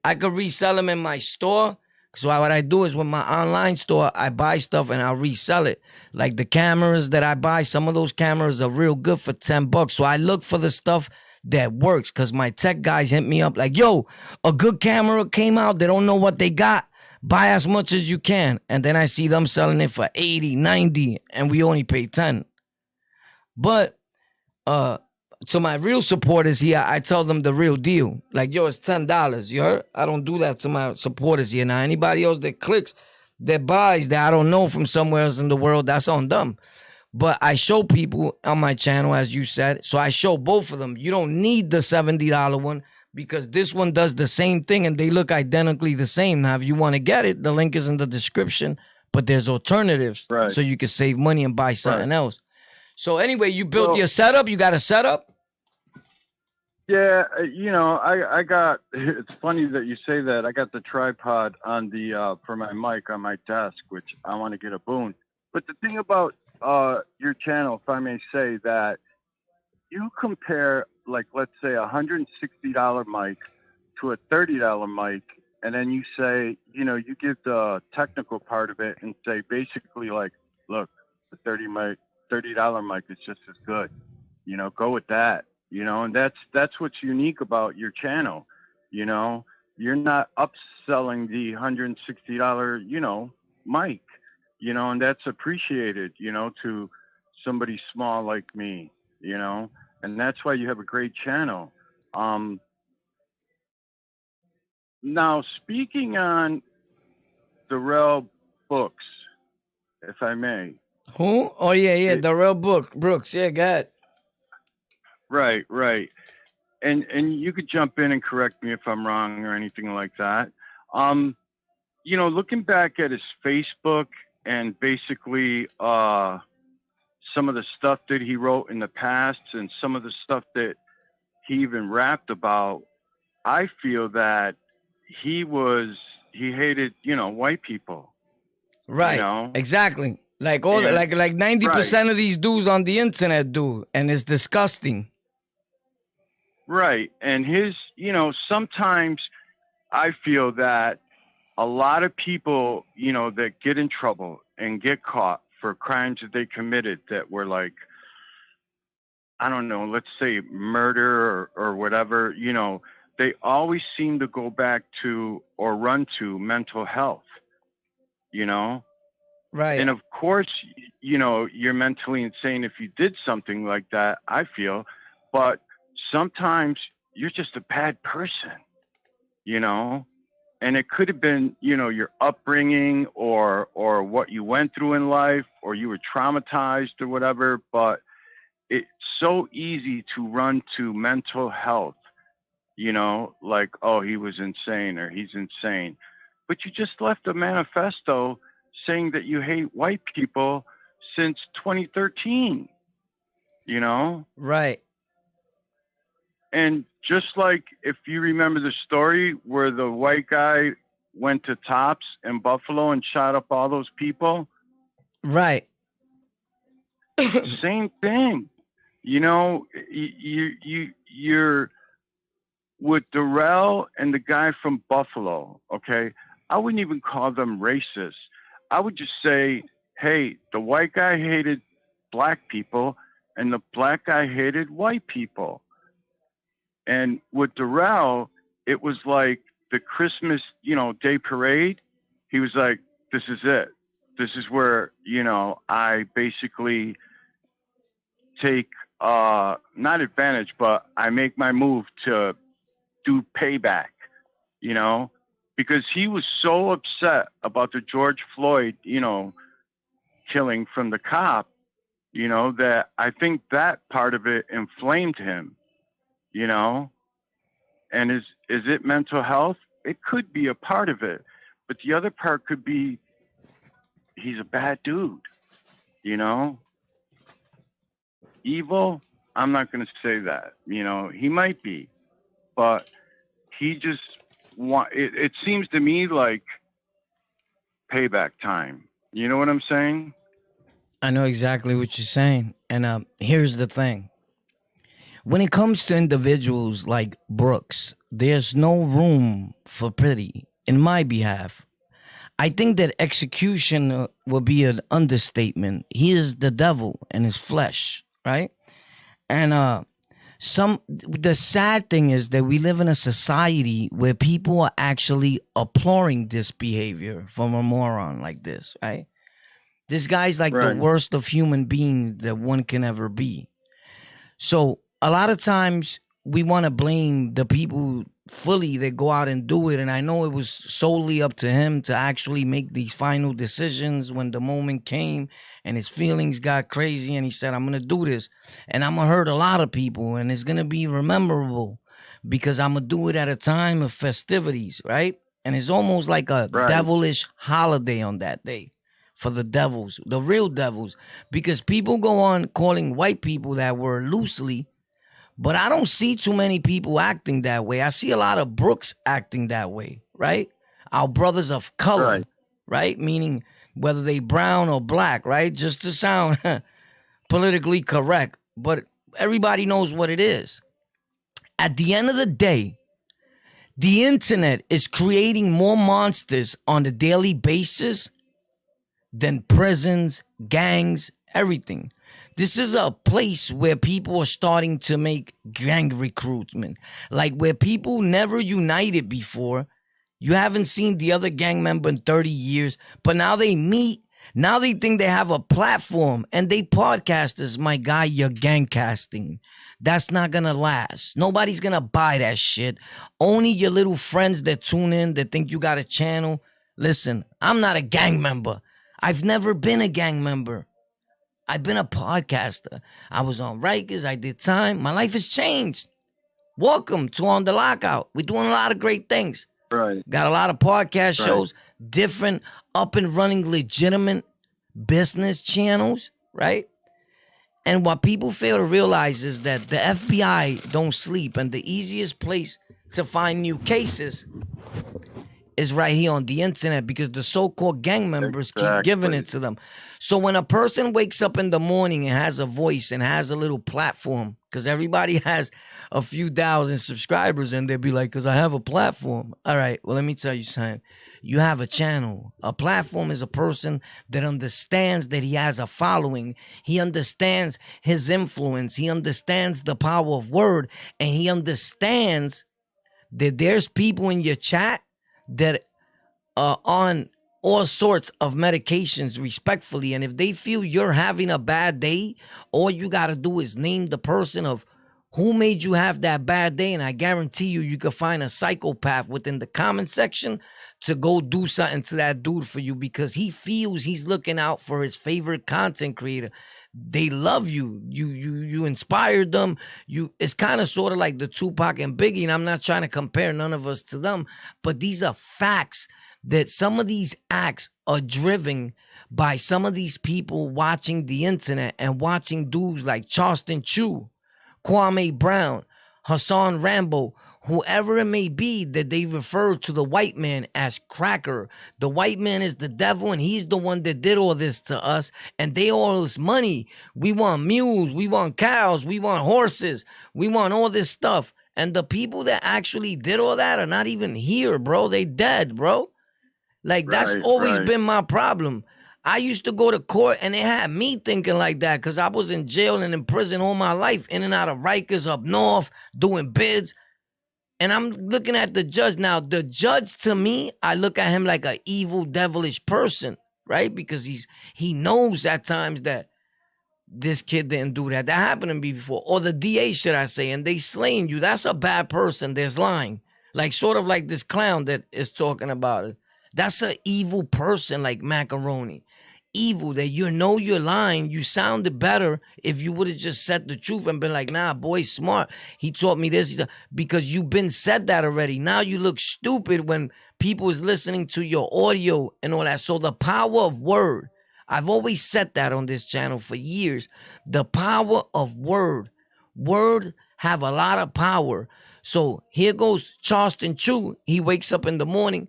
I could resell them in my store. So what I do is with my online store, I buy stuff and I'll resell it. Like the cameras that I buy, some of those cameras are real good for $10. So I look for the stuff that works because my tech guys hit me up like, yo, a good camera came out. They don't know what they got. Buy as much as you can. And then I see them selling it for 80, 90, and we only pay 10. But to my real supporters here, I tell them the real deal. Like, yo, it's $10. You heard? I don't do that to my supporters here. Now, anybody else that clicks, that buys, that I don't know from somewhere else in the world, that's on them. But I show people on my channel, as you said. So I show both of them. You don't need the $70 one because this one does the same thing and they look identically the same. Now, if you want to get it, the link is in the description. But there's alternatives so you can save money and buy something else. So anyway, you built your setup. You got a setup? Yeah, I got. It's funny that you say that. I got the tripod on the for my mic on my desk, which I want to get a boon. But the thing about your channel, if I may say, that you compare, like, let's say $160 mic to a $30 mic, and then you say, you give the technical part of it and say basically like, look, the $30 mic is just as good. Go with that. And that's what's unique about your channel. You're not upselling the $160, mic, and that's appreciated, to somebody small like me, and that's why you have a great channel. Now, speaking on Darrell Books, if I may. Who? Oh, yeah. Darrell Brooks. Yeah, go ahead. Right. And you could jump in and correct me if I'm wrong or anything like that. Looking back at his Facebook and basically some of the stuff that he wrote in the past and some of the stuff that he even rapped about, I feel that he hated, white people. Right. Exactly. Like all like 90% of these dudes on the internet do, and it's disgusting. Right. And sometimes I feel that a lot of people, that get in trouble and get caught for crimes that they committed that were like, I don't know, let's say murder or whatever, they always seem to go back to or run to mental health, Right. And of course, you're mentally insane if you did something like that, I feel. But sometimes you're just a bad person, and it could have been, your upbringing or what you went through in life, or you were traumatized or whatever. But it's so easy to run to mental health, like, oh, he was insane or he's insane. But you just left a manifesto saying that you hate white people since 2013, Right. And just like, if you remember the story where the white guy went to Tops in Buffalo and shot up all those people. Right. Same thing. You're with Darrell and the guy from Buffalo. Okay. I wouldn't even call them racist. I would just say, hey, the white guy hated black people and the black guy hated white people. And with Darrell, it was like the Christmas, day parade. He was like, this is it. This is where, I basically take, not advantage, but I make my move to do payback, because he was so upset about the George Floyd, killing from the cop, that I think that part of it inflamed him, you know. And is it mental health? It could be a part of it, but the other part could be he's a bad dude, evil. I'm not going to say that, he might be, but he just it seems to me like payback time. You know what I'm saying? I know exactly what you're saying. And here's the thing. When it comes to individuals like Brooks, there's no room for pity in my behalf. I think that execution will be an understatement. He is the devil in his flesh, right? And the sad thing is that we live in a society where people are actually applauding this behavior from a moron like this, right? This guy's like the worst of human beings that one can ever be. So a lot of times we want to blame the people fully that go out and do it. And I know it was solely up to him to actually make these final decisions when the moment came and his feelings got crazy and he said, I'm going to do this and I'm going to hurt a lot of people and it's going to be memorable because I'm going to do it at a time of festivities, right? And it's almost like a devilish holiday on that day for the devils, the real devils, because people go on calling white people that were loosely. But I don't see too many people acting that way. I see a lot of Brooks acting that way, right? Our brothers of color, right? Meaning whether they brown or black, right? Just to sound politically correct. But everybody knows what it is. At the end of the day, the internet is creating more monsters on a daily basis than prisons, gangs, everything. This is a place where people are starting to make gang recruitment. Like where people never united before. You haven't seen the other gang member in 30 years, but now they meet. Now they think they have a platform and they podcasters, my guy, you're gang casting. That's not going to last. Nobody's going to buy that shit. Only your little friends that tune in, that think you got a channel. Listen, I'm not a gang member. I've never been a gang member. I've been a podcaster. I was on Rikers. I did time. My life has changed. Welcome to On the Lockout. We're doing a lot of great things. Right. Got a lot of podcast shows, different up and running legitimate business channels, right? And what people fail to realize is that the FBI don't sleep, and the easiest place to find new cases is right here on the internet because the so-called gang members keep giving it to them. So when a person wakes up in the morning and has a voice and has a little platform, because everybody has a few thousand subscribers and they'll be like, because I have a platform. All right, well, let me tell you something. You have a channel. A platform is a person that understands that he has a following. He understands his influence. He understands the power of word. And he understands that there's people in your chat that are on all sorts of medications respectfully. And if they feel you're having a bad day, all you got to do is name the person of who made you have that bad day. And I guarantee you could find a psychopath within the comment section to go do something to that dude for you because he feels he's looking out for his favorite content creator. They love you. You inspired them. It's kind of sort of like the Tupac and Biggie, and I'm not trying to compare none of us to them, but these are facts that some of these acts are driven by some of these people watching the internet and watching dudes like Charleston Chew, Kwame Brown, Hassan Rambo, whoever it may be, that they refer to the white man as cracker. The white man is the devil, and he's the one that did all this to us, and they owe us money. We want mules, we want cows, we want horses, we want all this stuff. And the people that actually did all that are not even here, bro. They dead, bro. Like, that's always been my problem. I used to go to court, and it had me thinking like that because I was in jail and in prison all my life, in and out of Rikers up north, doing bids. And I'm looking at the judge. Now, the judge, to me, I look at him like an evil, devilish person, right? Because he knows at times that this kid didn't do that. That happened to me before. Or the DA, should I say, and they slaying you. That's a bad person. There's lying. Like sort of like this clown that is talking about it. That's an evil person like Macaroni. Evil that you know you're lying. You sounded better if you would have just said the truth and been like, nah, boy's smart. He taught me this. Because you've been said that already. Now you look stupid when people is listening to your audio and all that. So the power of word. I've always said that on this channel for years. The power of word. Word have a lot of power. So here goes Charleston Chew. He wakes up in the morning.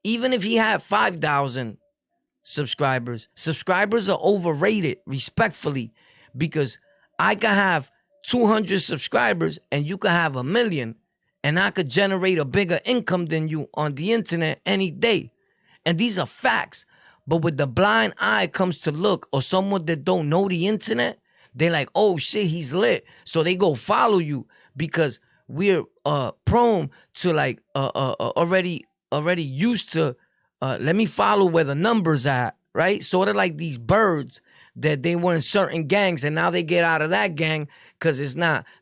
Even if he had 5,000 subscribers are overrated, respectfully, because I could have 200 subscribers and you could have 1 million, and I could generate a bigger income than you on the internet any day. And these are facts. But with the blind eye comes to look, or someone that don't know the internet, they're like, oh shit, he's lit. So they go follow you because we're prone to like already used to let me follow where the numbers at, right? Sort of like these birds that they were in certain gangs and now they get out of that gang because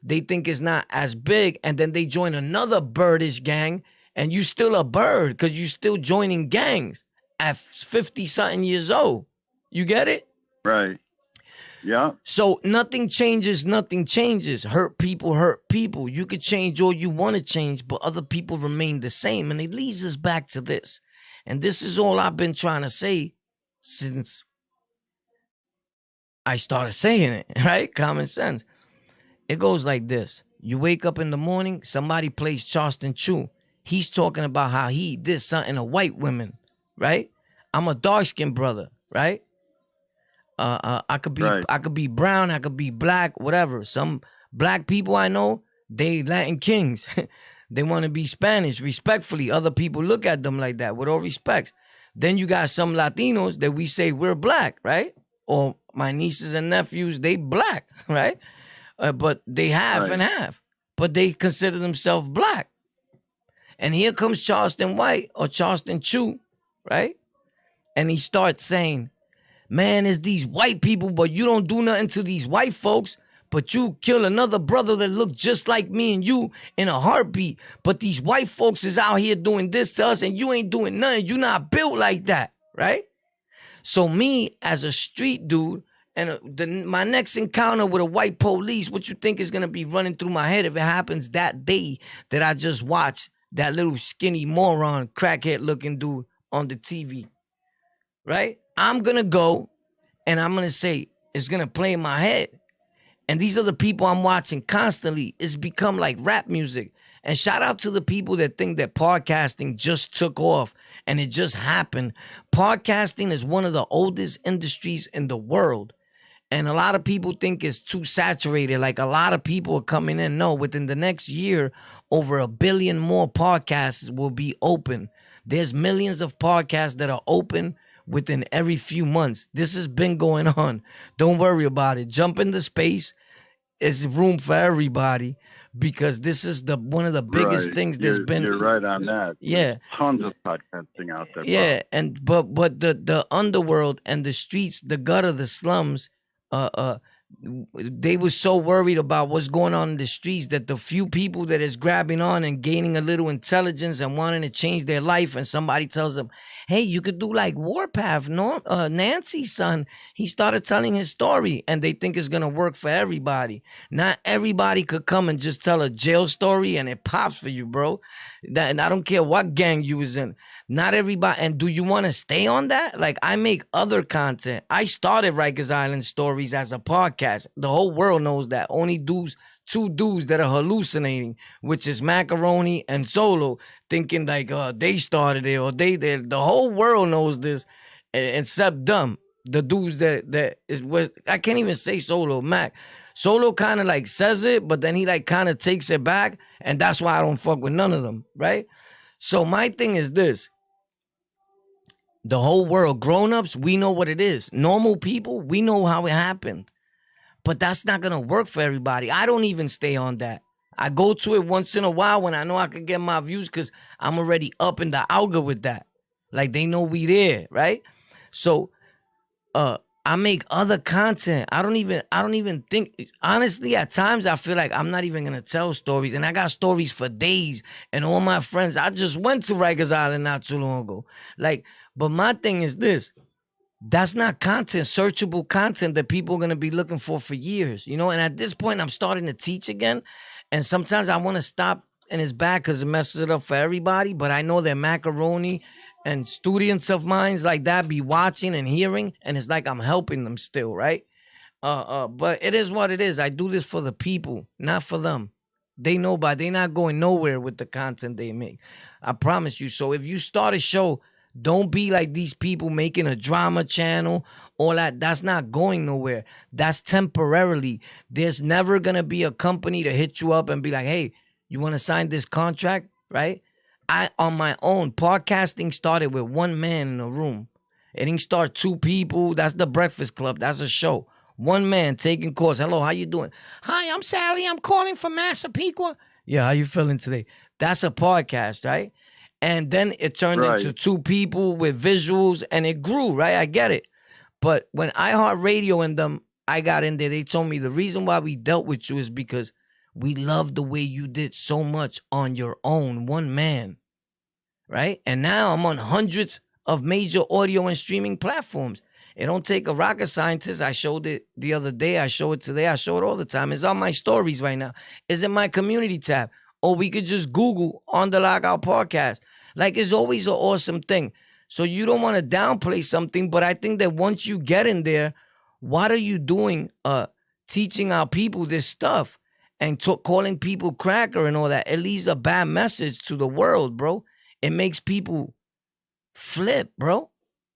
they think it's not as big, and then they join another birdish gang and you still a bird because you still joining gangs at 50-something years old. You get it? Right. Yeah. So nothing changes. Hurt people. You could change all you want to change, but other people remain the same. And it leads us back to this. And this is all I've been trying to say since I started saying it, right? Common sense. It goes like this. You wake up in the morning, somebody plays Charleston Chew. He's talking about how he did something to white women, right? I'm a dark-skinned brother, right? I could be brown, I could be black, whatever. Some black people I know, they Latin kings. They want to be Spanish, respectfully. Other people look at them like that, with all respects. Then you got some Latinos that we say we're black, right? Or my nieces and nephews, they black, right? But they half and half. But they consider themselves black. And here comes Charleston White or Charleston Chew, right? And he starts saying, man, it's these white people, but you don't do nothing to these white folks. But you kill another brother that look just like me and you in a heartbeat. But these white folks is out here doing this to us and you ain't doing nothing. You not built like that, right? So me as a street dude, and my next encounter with a white police, what you think is going to be running through my head if it happens that day that I just watched that little skinny moron, crackhead looking dude on the TV, right? I'm going to go and I'm going to say, it's going to play in my head. And these are the people I'm watching constantly. It's become like rap music. And shout out to the people that think that podcasting just took off and it just happened. Podcasting is one of the oldest industries in the world. And a lot of people think it's too saturated. Like a lot of people are coming in. No, within the next year, over 1 billion more podcasts will be open. There's millions of podcasts that are open within every few months. This has been going on. Don't worry about it. Jump into space. It's room for everybody because this is one of the biggest things there's been. You're right on that. Yeah. There's tons of podcasting out there. Yeah, and but the underworld and the streets, the gutter, the slums, they were so worried about what's going on in the streets that the few people that is grabbing on and gaining a little intelligence and wanting to change their life, and somebody tells them, hey, you could do like Warpath, Nancy's son, he started telling his story, and they think it's gonna work for everybody. Not everybody could come and just tell a jail story and it pops for you, bro. And I don't care what gang you was in. Not everybody. And do you want to stay on that? Like, I make other content. I started Rikers Island Stories as a podcast. The whole world knows that. Only two dudes that are hallucinating, which is Macaroni and Solo, thinking like they started it or they did. The whole world knows this, except them. The dudes that is what I can't even say Solo, Mac. Solo kind of like says it, but then he like kind of takes it back, and that's why I don't fuck with none of them, right? So my thing is this. The whole world, grown-ups, we know what it is. Normal people, we know how it happened. But that's not going to work for everybody. I don't even stay on that. I go to it once in a while when I know I can get my views because I'm already up in the alga with that. Like, they know we there, right? So I make other content. I don't even think, honestly, at times I feel like I'm not even gonna tell stories. And I got stories for days. And all my friends, I just went to Rikers Island not too long ago. Like, but my thing is this. That's not content, searchable content that people are gonna be looking for years, you know? And at this point, I'm starting to teach again. And sometimes I want to stop, and it's bad because it messes it up for everybody. But I know that macaroni and students of mine like that be watching and hearing, and it's like I'm helping them still, right? But it is what it is. I do this for the people, not for them. They know, but they're not going nowhere with the content they make. I promise you. So if you start a show, don't be like these people making a drama channel, all that. That's not going nowhere. That's temporarily. There's never gonna be a company to hit you up and be like, hey, you want to sign this contract, right? I, on my own, podcasting started with one man in a room. It didn't start two people. That's the Breakfast Club. That's a show. One man taking calls. Hello, how you doing? Hi, I'm Sally. I'm calling from Massapequa. Yeah, how you feeling today? That's a podcast, right? And then it turned into two people with visuals, and it grew, right? I get it. But when iHeartRadio and them, I got in there, they told me the reason why we dealt with you is because we love the way you did so much on your own, one man, right? And now I'm on hundreds of major audio and streaming platforms. It don't take a rocket scientist. I showed it the other day. I show it today. I show it all the time. It's on my stories right now. It's in my community tab. Or we could just Google On the Lockout Podcast. Like, it's always an awesome thing. So you don't want to downplay something, but I think that once you get in there, what are you doing teaching our people this stuff? And calling people cracker and all that, it leaves a bad message to the world, bro. It makes people flip, bro.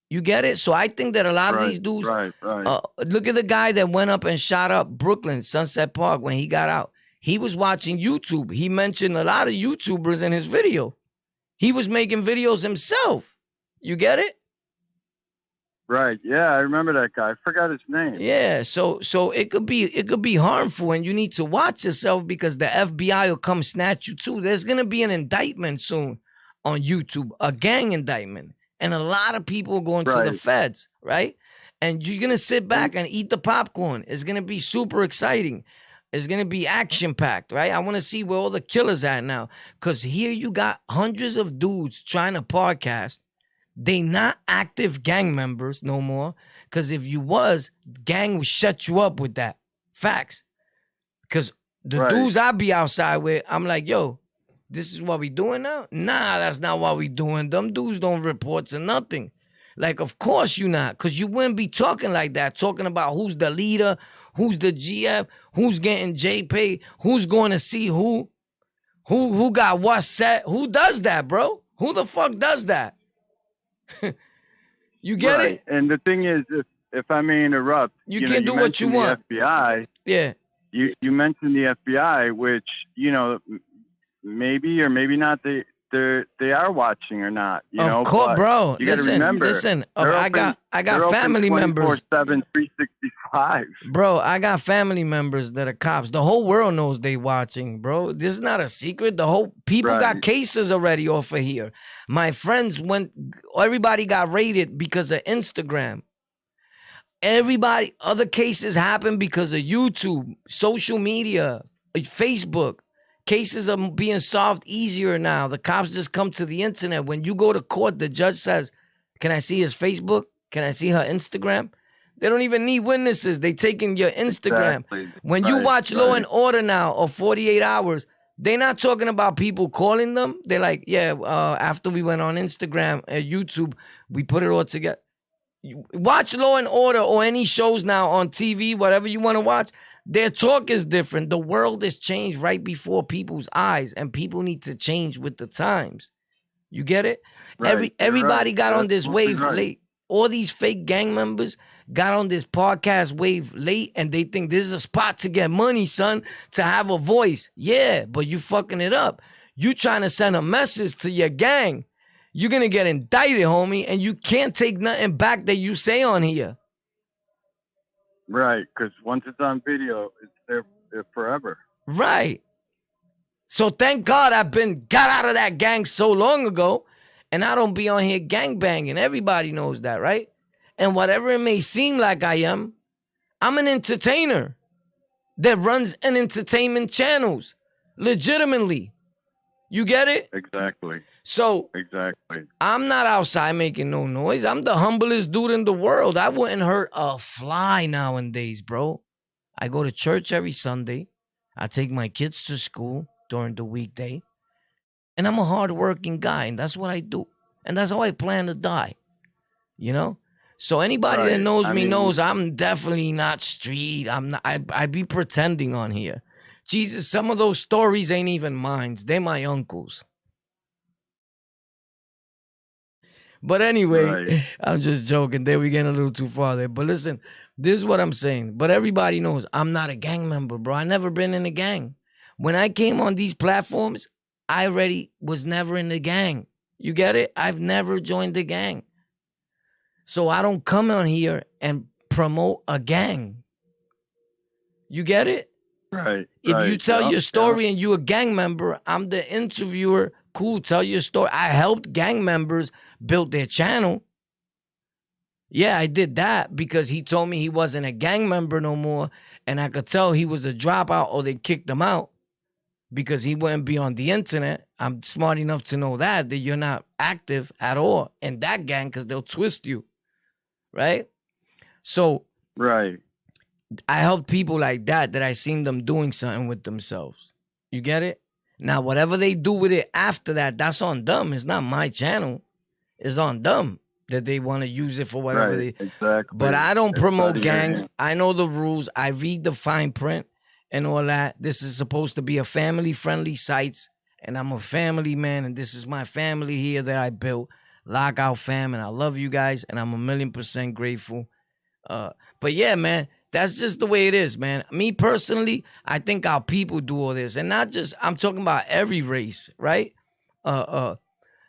You get it? So I think that a lot of these dudes, look at the guy that went up and shot up Brooklyn, Sunset Park, when he got out. He was watching YouTube. He mentioned a lot of YouTubers in his video. He was making videos himself. You get it? Right. Yeah, I remember that guy. I forgot his name. Yeah. So it could be harmful, and you need to watch yourself because the FBI will come snatch you too. There's gonna be an indictment soon on YouTube, a gang indictment, and a lot of people are going to the feds, right? And you're gonna sit back and eat the popcorn. It's gonna be super exciting. It's gonna be action packed, right? I want to see where all the killers at now, because here you got hundreds of dudes trying to podcast. They not active gang members no more. Because if you was, gang would shut you up with that. Facts. Because the dudes I be outside with, I'm like, yo, this is what we doing now? Nah, that's not what we doing. Them dudes don't report to nothing. Like, of course you not. Because you wouldn't be talking like that. Talking about who's the leader, who's the GF, who's getting JPay, who's going to see who got what set. Who does that, bro? Who the fuck does that? You get it? And the thing is, if I may interrupt, you can do what you want. The FBI, yeah. You mentioned the FBI, which maybe or maybe not they are watching or not. Of course, bro. You got to remember. Listen. I got family members. 24/7, 365. Bro, I got family members that are cops. The whole world knows they watching, bro. This is not a secret. The whole people got cases already off of here. My friends everybody got raided because of Instagram. Other cases happen because of YouTube, social media, Facebook. Cases are being solved easier now. The cops just come to the internet. When you go to court, the judge says, can I see his Facebook? Can I see her Instagram? They don't even need witnesses. They taking your Instagram. Exactly. When you watch Law and Order now or 48 Hours, they're not talking about people calling them. They're like, after we went on Instagram and YouTube, we put it all together. Watch Law and Order or any shows now on TV, whatever you want to watch. Their talk is different. The world has changed right before people's eyes, and people need to change with the times. You get it? Everybody got on this wave late. All these fake gang members got on this podcast wave late, and they think this is a spot to get money, son, to have a voice. Yeah, but you fucking it up. You trying to send a message to your gang. You're going to get indicted, homie, and you can't take nothing back that you say on here. Right, because once it's on video, it's there forever. Right. So thank God got out of that gang so long ago, and I don't be on here gang banging. Everybody knows that, right? And whatever it may seem like I am, I'm an entertainer that runs an entertainment channels legitimately. You get it? Exactly. So Exactly. I'm not outside making no noise. I'm the humblest dude in the world. I wouldn't hurt a fly nowadays, bro. I go to church every Sunday. I take my kids to school during the weekday. And I'm a hardworking guy, and that's what I do. And that's how I plan to die. You know? So anybody that knows me knows I'm definitely not street. I'm not, I be pretending on here. Jesus, some of those stories ain't even mine. They're my uncle's. But anyway, I'm just joking. There we getting a little too far there. But listen, this is what I'm saying. But everybody knows I'm not a gang member, bro. I never been in a gang. When I came on these platforms, I already was never in the gang. You get it? I've never joined the gang. So I don't come on here and promote a gang. You get it? Right. If you tell your story and you a gang member, I'm the interviewer. Cool, tell your story. I helped gang members build their channel. Yeah, I did that because he told me he wasn't a gang member no more. And I could tell he was a dropout or they kicked him out because he wouldn't be on the internet. I'm smart enough to know that you're not active at all in that gang because they'll twist you. Right? So right. I helped people like that I seen them doing something with themselves. You get it? Now, whatever they do with it after that, that's on them. It's not my channel. It's on them that they want to use it for whatever they... Exactly. But I don't promote gangs. I know the rules. I read the fine print and all that. This is supposed to be a family-friendly site, and I'm a family man, and this is my family here that I built. Lockout fam, and I love you guys, and I'm 1,000,000% grateful. But yeah, man, that's just the way it is, man. Me personally, I think our people do all this, and not just, I'm talking about every race, right?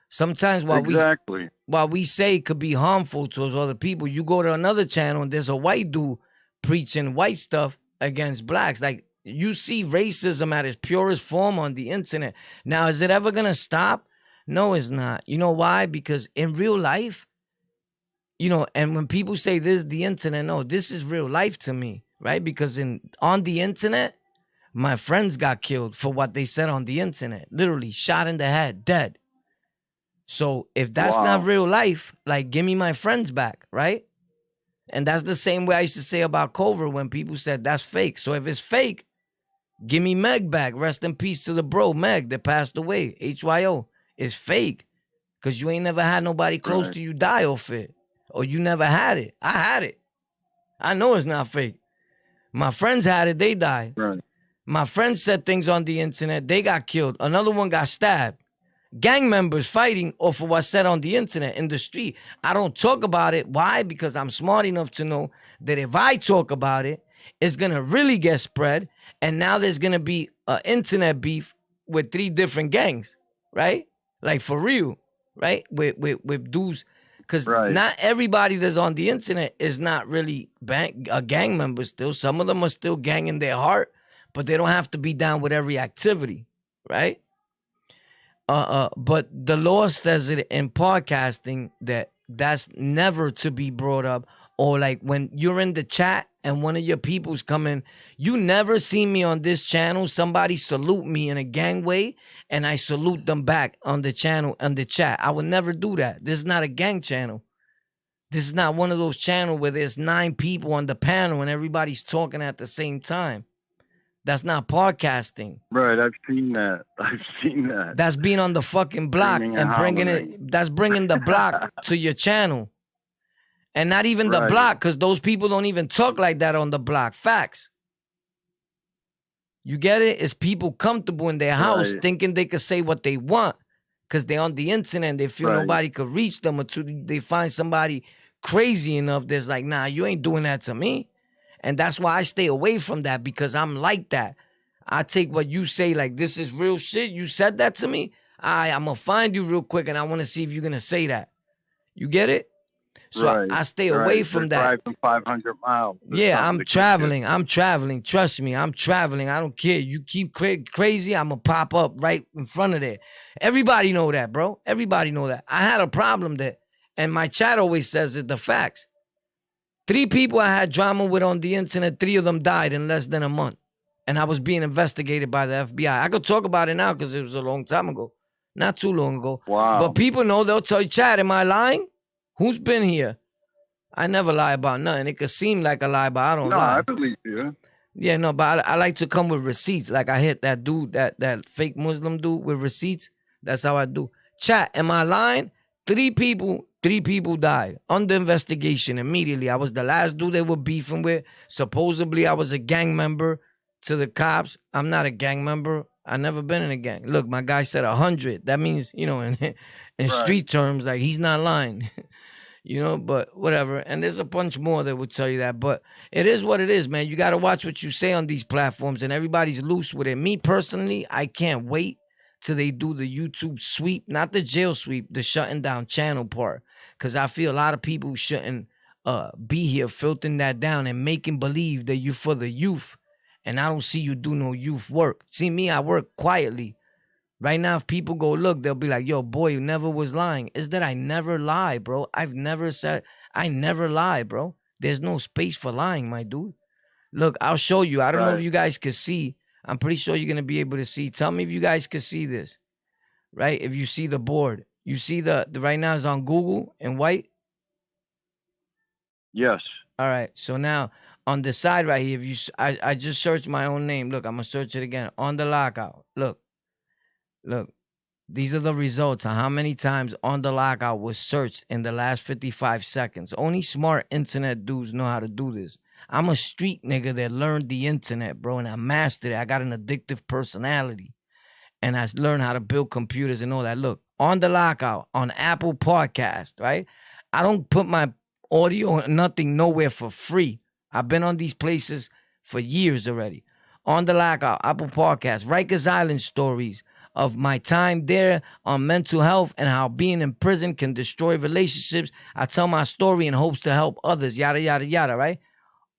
Sometimes while we say it could be harmful to those other people, you go to another channel and there's a white dude preaching white stuff against blacks. Like, you see racism at its purest form on the internet. Now, is it ever gonna stop? No, it's not. You know why? Because in real life, and when people say this is the internet, no, this is real life to me, right? Because on the internet, my friends got killed for what they said on the internet. Literally shot in the head, dead. So if that's not real life, like, give me my friends back, right? And that's the same way I used to say about Culver when people said that's fake. So if it's fake, give me Meg back. Rest in peace to the bro, Meg, that passed away. HYO. It's fake because you ain't never had nobody close to you die off it, or you never had it. I had it. I know it's not fake. My friends had it. They died. Right. My friends said things on the internet. They got killed. Another one got stabbed. Gang members fighting off of what's said on the internet in the street. I don't talk about it. Why? Because I'm smart enough to know that if I talk about it, it's going to really get spread. And now there's going to be an internet beef with 3 different gangs, right? Like, for real, right? With dudes. Because not everybody that's on the internet is not really a gang member still. Some of them are still gang in their heart, but they don't have to be down with every activity, right? But the law says it in podcasting that's never to be brought up. Or like when you're in the chat and one of your people's coming, you never see me on this channel. Somebody salute me in a gang way and I salute them back on the channel, on the chat. I would never do that. This is not a gang channel. This is not one of those channels where there's 9 people on the panel and everybody's talking at the same time. That's not podcasting. Right, I've seen that. That's being on the fucking block and bringing it. That's bringing the block to your channel. And not even the block, because those people don't even talk like that on the block. Facts. You get it? It's people comfortable in their house thinking they could say what they want because they're on the internet and they feel nobody could reach them until they find somebody crazy enough that's like, nah, you ain't doing that to me. And that's why I stay away from that, because I'm like that. I take what you say like, this is real shit. You said that to me? I'm going to find you real quick and I want to see if you're going to say that. You get it? So I stay away from that. Driving 500 miles. Yeah, I'm traveling. I'm traveling. Trust me, I'm traveling. I don't care. You keep crazy, I'm going to pop up right in front of there. Everybody know that, bro. Everybody know that. I had a problem there. And my chat always says it, the facts. 3 people I had drama with on the internet, 3 of them died in less than a month. And I was being investigated by the FBI. I could talk about it now because it was a long time ago. Not too long ago. Wow. But people know, they'll tell you, Chad, am I lying? Who's been here? I never lie about nothing. It could seem like a lie, but I don't lie. No, I believe you. Yeah, no, but I like to come with receipts. Like I hit that dude, that fake Muslim dude with receipts. That's how I do. Chat, am I lying? 3 people died under investigation immediately. I was the last dude they were beefing with. Supposedly, I was a gang member to the cops. I'm not a gang member. I never been in a gang. Look, my guy said 100. That means, you know, in street terms, like he's not lying. You know, but whatever. And there's a bunch more that would tell you that. But it is what it is, man. You got to watch what you say on these platforms, and everybody's loose with it. Me personally, I can't wait till they do the YouTube sweep, not the jail sweep, the shutting down channel part. Because I feel a lot of people shouldn't be here filtering that down and making believe that you for the youth. And I don't see you do no youth work. See me, I work quietly. Right now, if people go look, they'll be like, yo, boy, you never was lying. Is that I never lie, bro. I've never said, I never lie, bro. There's no space for lying, my dude. Look, I'll show you. I don't know if you guys can see. I'm pretty sure you're going to be able to see. Tell me if you guys can see this, right? If you see the board. You see the right now is on Google in white? Yes. All right. So now on the side right here, if you, I just searched my own name. Look, I'm going to search it again. On the Lockout. Look. These are the results on how many times On the Lockout was searched in the last 55 seconds. Only smart internet dudes know how to do this. I'm a street nigga that learned the internet, bro, and I mastered it. I got an addictive personality, and I learned how to build computers and all that. Look, On the Lockout on Apple Podcast, right? I don't put my audio or nothing nowhere for free. I've been on these places for years already. On the Lockout, Apple Podcast, Rikers Island stories of my time there on mental health and how being in prison can destroy relationships. I tell my story in hopes to help others, yada, yada, yada, right?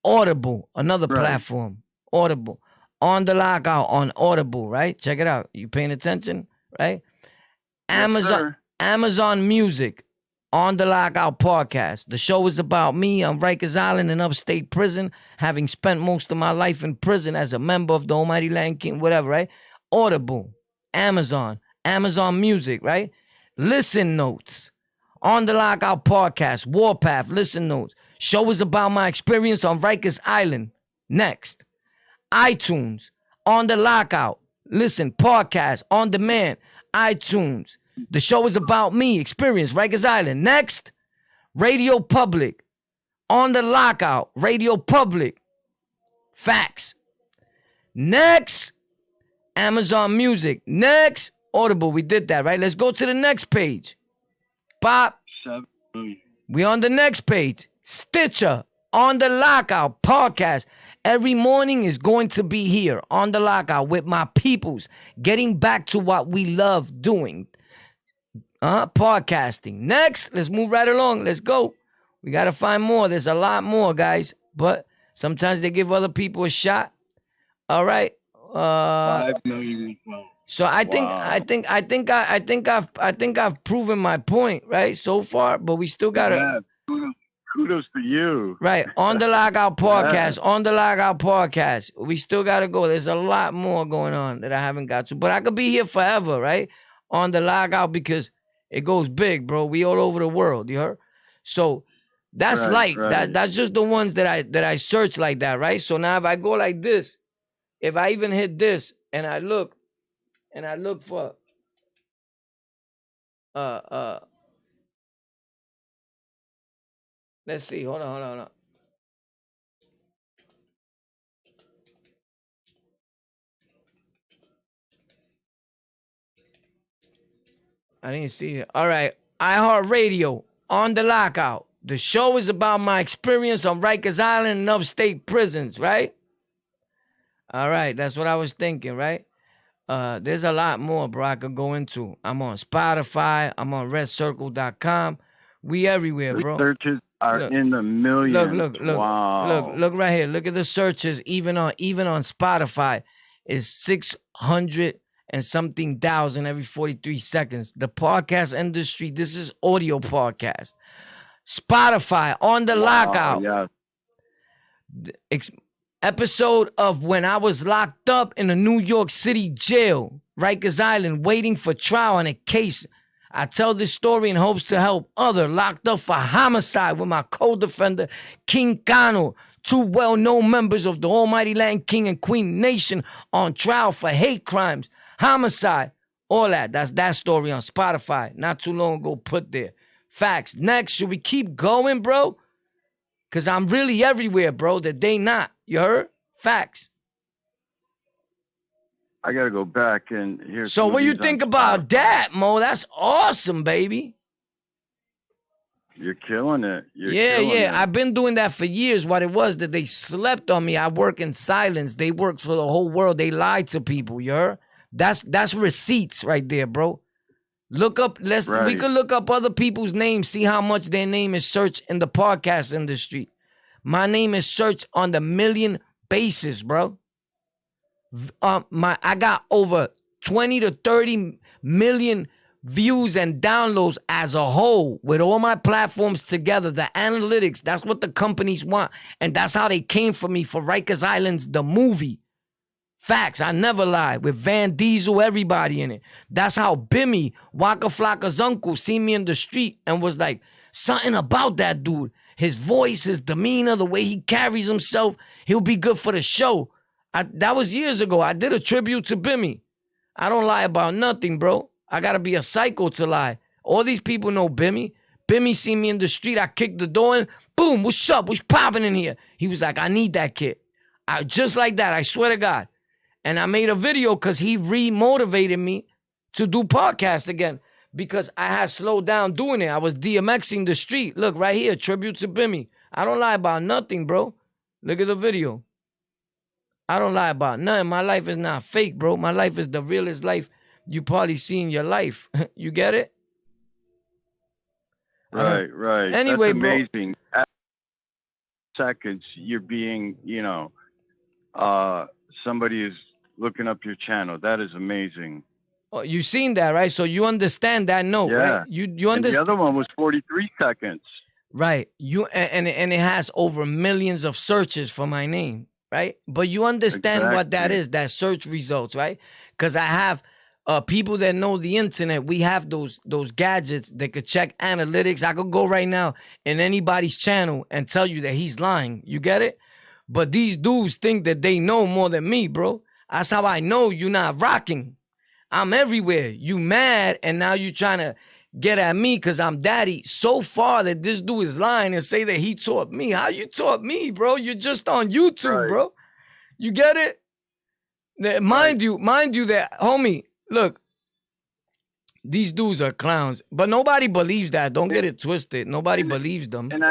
Audible, another platform. Audible. On the Lockout on Audible, right? Check it out. You paying attention, right? Amazon Music, On the Lockout podcast. The show is about me on Rikers Island in upstate prison, having spent most of my life in prison as a member of the Almighty Land King, whatever, right? Audible. Amazon Music, right? Listen Notes, On the Lockout podcast, Warpath, Listen Notes. Show is about my experience on Rikers Island. Next, iTunes, On the Lockout, listen, podcast, on demand, iTunes. The show is about me, experience, Rikers Island. Next, Radio Public, On the Lockout, Radio Public, facts. Next, Amazon Music. Next, Audible. We did that, right? Let's go to the next page. Pop. We on the next page. Stitcher, On the Lockout podcast. Every morning is going to be here on the Lockout with my peoples, getting back to what we love doing. Podcasting. Next, let's move right along. Let's go. We got to find more. There's a lot more, guys. But sometimes they give other people a shot. All right. 5 million. So I think I've proven my point, right, so far. But we still gotta. Kudos to you. Right, On the Lockout podcast. On the Lockout podcast. We still gotta go. There's a lot more going on that I haven't got to, but I could be here forever, right? On the Lockout because it goes big, bro. We all over the world. You heard? So that's that's just the ones that I search like that, right? So now if I go like this. If I even hit this and I look for let's see, hold on. I didn't see it. All right, iHeartRadio, On the Lockout. The show is about my experience on Rikers Island and upstate prisons, right? All right, that's what I was thinking, right? There's a lot more, bro, I could go into. I'm on Spotify. I'm on redcircle.com. We everywhere, bro. Searches are in the millions. Look. Wow. Look right here. Look at the searches. Even on Spotify, is 600 and something thousand every 43 seconds. The podcast industry, this is audio podcast. Spotify, On the Lockout. Yeah. Episode of when I was locked up in a New York City jail, Rikers Island, waiting for trial on a case. I tell this story in hopes to help other locked up for homicide with my co-defender, King Kano, two well-known members of the Almighty Land King and Queen Nation on trial for hate crimes, homicide, all that. That's that story on Spotify. Not too long ago put there. Facts. Next, should we keep going, bro? Because I'm really everywhere, bro, that they not. You heard? Facts. I got to go back and hear. So what you think about that, Mo? That's awesome, baby. You're killing it. Yeah. I've been doing that for years. What it was that they slept on me. I work in silence. They work for the whole world. They lied to people, you heard? That's receipts right there, bro. Look up, we could look up other people's names, see how much their name is searched in the podcast industry. My name is searched on the million basis, bro. I got over 20 to 30 million views and downloads as a whole with all my platforms together. The analytics, that's what the companies want. And that's how they came for me for Rikers Island's the movie. Facts, I never lie. With Van Diesel, everybody in it. That's how Bimmy, Waka Flocka's uncle, seen me in the street and was like, something about that dude. His voice, his demeanor, the way he carries himself, he'll be good for the show. That was years ago. I did a tribute to Bimmy. I don't lie about nothing, bro. I gotta be a psycho to lie. All these people know Bimmy. Bimmy seen me in the street. I kicked the door in. Boom, what's up? What's popping in here? He was like, I need that kid. Just like that, I swear to God. And I made a video because he re-motivated me to do podcast again because I had slowed down doing it. I was DMXing the street. Look, right here, tribute to Bimmy. I don't lie about nothing, bro. Look at the video. I don't lie about nothing. My life is not fake, bro. My life is the realest life you probably see in your life. You get it? Right. Anyway, that's amazing. Bro. At seconds, you're being, somebody is looking up your channel. That is amazing. Oh, you seen that, right? So you understand that note, right? You understand. And the other one was 43 seconds. Right. And it has over millions of searches for my name, right? But you understand what that is, that search results, right? Because I have people that know the internet. We have those gadgets that could check analytics. I could go right now in anybody's channel and tell you that he's lying. You get it? But these dudes think that they know more than me, bro. That's how I know you're not rocking. I'm everywhere. You mad, and now you trying to get at me because I'm daddy so far that this dude is lying and say that he taught me. How you taught me, bro? You're just on YouTube, bro. You get it? Mind you that, homie, look, these dudes are clowns. But nobody believes that. Don't get it twisted. Nobody believes them. And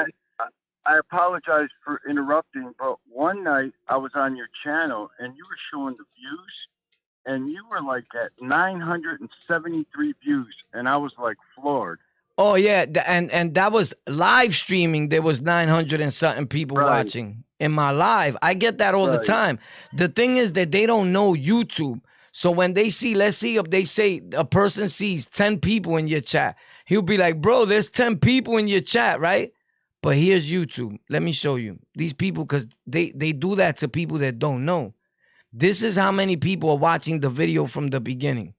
I apologize for interrupting, but one night I was on your channel and you were showing the views and you were like at 973 views and I was like floored. Oh yeah, and that was live streaming. There was 900 and something people watching in my live. I get that all the time. The thing is that they don't know YouTube. So when they see, let's see if they say a person sees 10 people in your chat, he'll be like, bro, there's 10 people in your chat, right? But here's YouTube. Let me show you. These people, because they do that to people that don't know. This is how many people are watching the video from the beginning.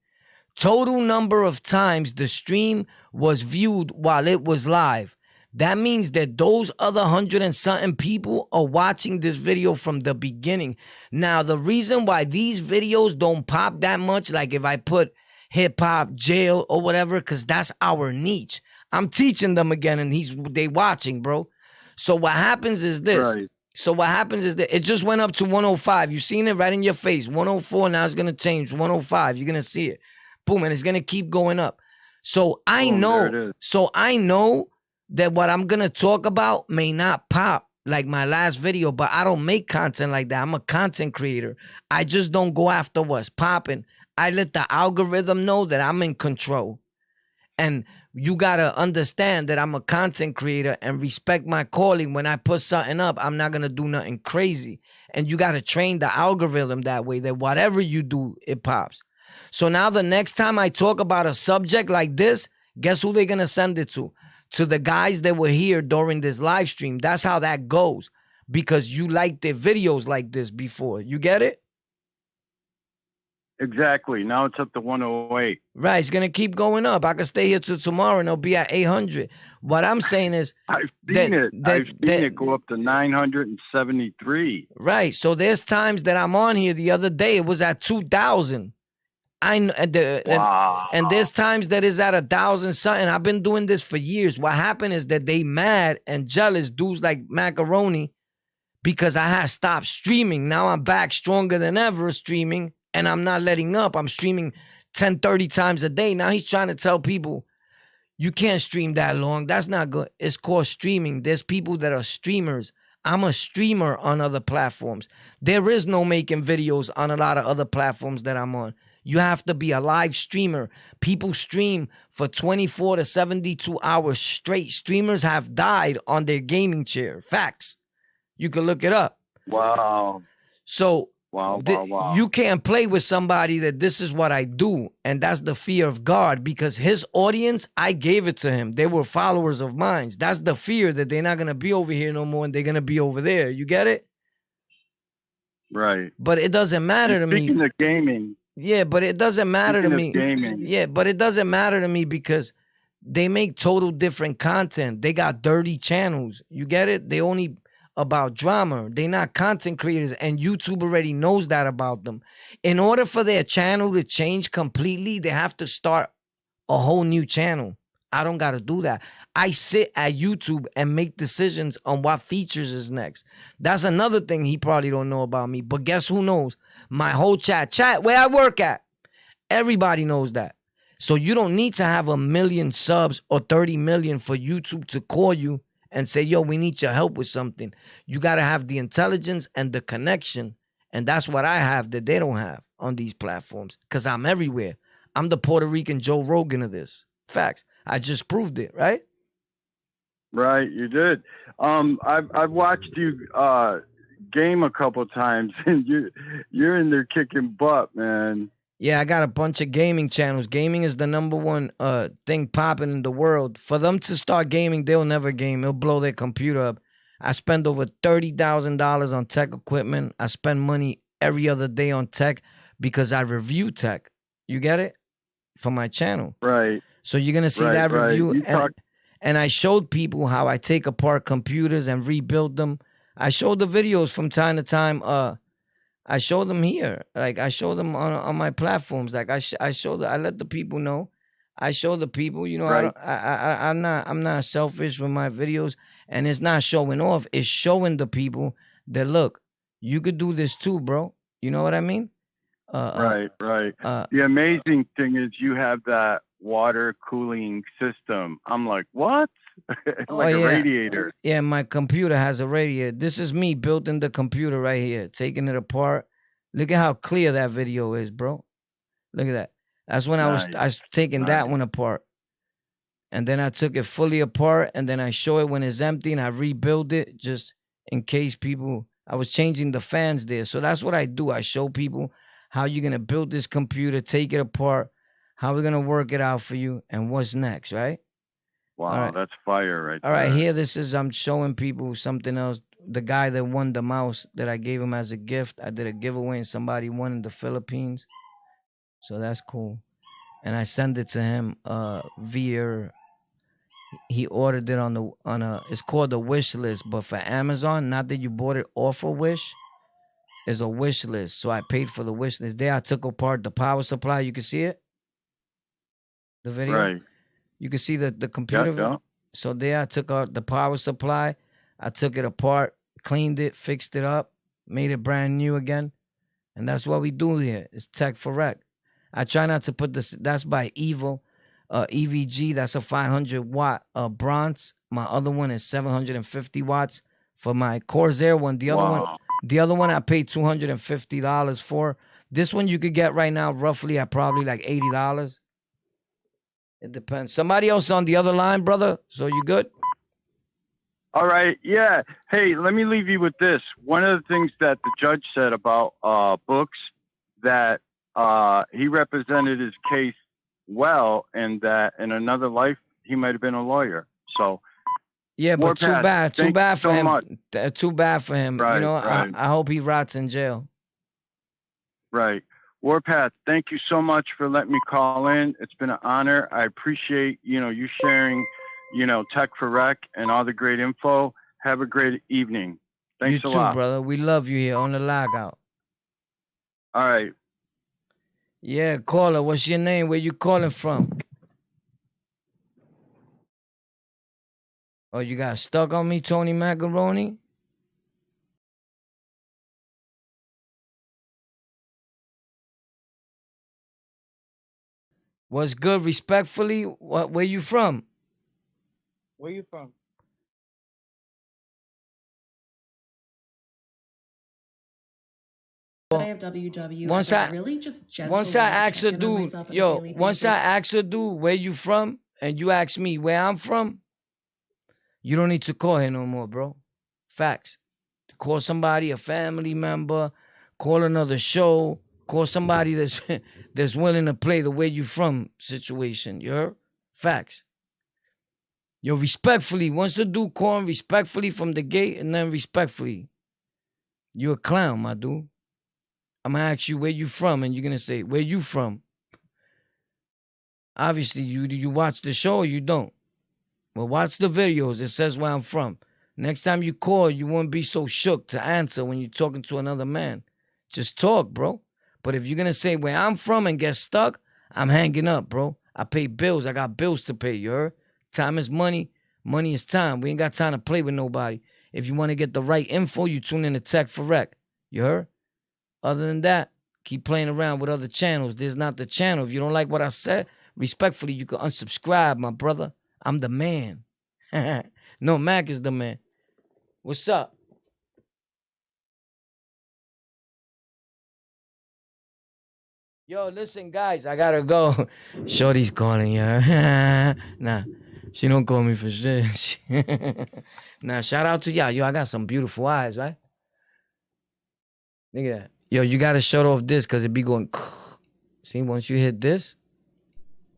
Total number of times the stream was viewed while it was live. That means that those other 100 and something people are watching this video from the beginning. Now, the reason why these videos don't pop that much, like if I put hip-hop, jail, or whatever, because that's our niche. I'm teaching them again, and they watching, bro. So what happens is this. Right. So what happens is that it just went up to 105. You seen it right in your face. 104, now it's going to change. 105, you're going to see it. Boom, and it's going to keep going up. So I know that what I'm going to talk about may not pop like my last video, but I don't make content like that. I'm a content creator. I just don't go after what's popping. I let the algorithm know that I'm in control. And you got to understand that I'm a content creator and respect my calling. When I put something up, I'm not going to do nothing crazy. And you got to train the algorithm that way, that whatever you do, it pops. So now the next time I talk about a subject like this, guess who they're going to send it to? To the guys that were here during this live stream. That's how that goes. because you liked their videos like this before. You get it? Exactly. Now it's up to 108. Right. It's going to keep going up. I can stay here till tomorrow and it'll be at 800. What I'm saying is I've seen it go up to 973. Right. So there's times that I'm on here. The other day it was at 2,000. Wow. And there's times that it's at 1,000 something. I've been doing this for years. What happened is that they mad and jealous, dudes like Macaroni, because I had stopped streaming. Now I'm back stronger than ever streaming, and I'm not letting up. I'm streaming 10, 30 times a day. Now he's trying to tell people, you can't stream that long. That's not good. It's called streaming. There's people that are streamers. I'm a streamer on other platforms. There is no making videos on a lot of other platforms that I'm on. You have to be a live streamer. People stream for 24 to 72 hours straight. Streamers have died on their gaming chair. Facts. You can look it up. Wow. So wow. You can't play with somebody that this is what I do. And that's the fear of God, because his audience, I gave it to him. They were followers of mine. That's the fear that they're not going to be over here no more and they're going to be over there. You get it? Right. But it doesn't matter to me. Speaking of gaming. Yeah, but it doesn't matter to me. Yeah, but it doesn't matter to me because they make total different content. They got dirty channels. You get it? They only about drama. They're not content creators, and YouTube already knows that about them. In order for their channel to change completely, they have to start a whole new channel. I don't got to do that. I sit at YouTube and make decisions on what features is next. That's another thing he probably don't know about me. But guess who knows? My whole chat where I work at. Everybody knows that. So you don't need to have 1 million subs or 30 million for YouTube to call you and say, yo, we need your help with something. You got to have the intelligence and the connection. And that's what I have that they don't have on these platforms, because I'm everywhere. I'm the Puerto Rican Joe Rogan of this. Facts. I just proved it, right? Right, you did. I've watched you game a couple times, and you're in there kicking butt, man. Yeah, I got a bunch of gaming channels. Gaming is the number one thing popping in the world. For them to start gaming, they'll never game. It'll blow their computer up. I spend over $30,000 on tech equipment. I spend money every other day on tech because I review tech. You get it? For my channel. Right. So you're going to see that review. And I showed people how I take apart computers and rebuild them. I showed the videos from time to time. I show them here. Like I show them on my platforms. Like I let the people know. I show the people, you know, right. I'm not selfish with my videos, and it's not showing off. It's showing the people that, look, you could do this too, bro. You know what I mean? Right. The amazing thing is you have that water cooling system. I'm like, what? Like a radiator. Yeah, my computer has a radiator. This is me building the computer right here, taking it apart. Look at how clear that video is, bro. Look at that. That's when I was taking that one apart. And then I took it fully apart, and then I show it when it's empty, and I rebuild it just in case people, I was changing the fans there. So that's what I do. I show people how you're going to build this computer, take it apart, how we're going to work it out for you, and what's next, right? Wow, that's fire right there. All right, here, I'm showing people something else. The guy that won the mouse that I gave him as a gift, I did a giveaway, and somebody won in the Philippines. So that's cool. And I sent it to him via, he ordered it on a, it's called a wish list, but for Amazon, not that you bought it off a Wish, it's a wish list. So I paid for the wish list. There I took apart the power supply. You can see it? The video? Right. You can see the computer. Yeah. So there I took out the power supply. I took it apart, cleaned it, fixed it up, made it brand new again. And that's what we do here. It's Tech for Rec. I try not to put this. That's by Evil, EVG. That's a 500-watt bronze. My other one is 750 watts for my Corsair one. The other one I paid $250 for. This one you could get right now roughly at probably like $80. It depends. Somebody else on the other line, brother. So you good? All right. Yeah. Hey, let me leave you with this. One of the things that the judge said about books, that he represented his case well, and that in another life he might have been a lawyer. So Yeah, but too Warpath, bad. Too thank you bad for so him. much. Too bad for him. Right, I hope he rots in jail. Right. Warpath, thank you so much for letting me call in. It's been an honor. I appreciate, you sharing, Tech for Rec and all the great info. Have a great evening. Thanks You a too, lot. brother. We love you here on the Lockout. All right. Yeah, caller. What's your name? Where you calling from? Oh, you got stuck on me, Tony Macaroni? What's good? Respectfully, where you from? Where you from? I have WW. Once I really just gentle once I ask a dude, once I ask a dude where you from, and you ask me where I'm from, you don't need to call here no more, bro. Facts. Call somebody, a family member, call another show, call somebody that's that's willing to play the where you from situation. You heard? Facts. Yo, respectfully, once a dude call him respectfully from the gate and then respectfully, you a clown, my dude. I'm gonna ask you where you from, and you're gonna say, where you from? Obviously, you watch the show or you don't. Well, watch the videos. It says where I'm from. Next time you call, you won't be so shook to answer when you're talking to another man. Just talk, bro. But if you're gonna say where I'm from and get stuck, I'm hanging up, bro. I pay bills. I got bills to pay, you heard? Time is money. Money is time. We ain't got time to play with nobody. If you want to get the right info, you tune in to Tech for Rec. You heard? Other than that, keep playing around with other channels. This is not the channel. If you don't like what I said, respectfully, you can unsubscribe, my brother. I'm the man. No, Mac is the man. What's up? Yo, listen, guys, I gotta go. Shorty's calling, yeah. Nah, she don't call me for shit. Nah, shout out to y'all. Yo, I got some beautiful eyes, right? Look at that. Yo, you gotta shut off this because it be going. See, once you hit this,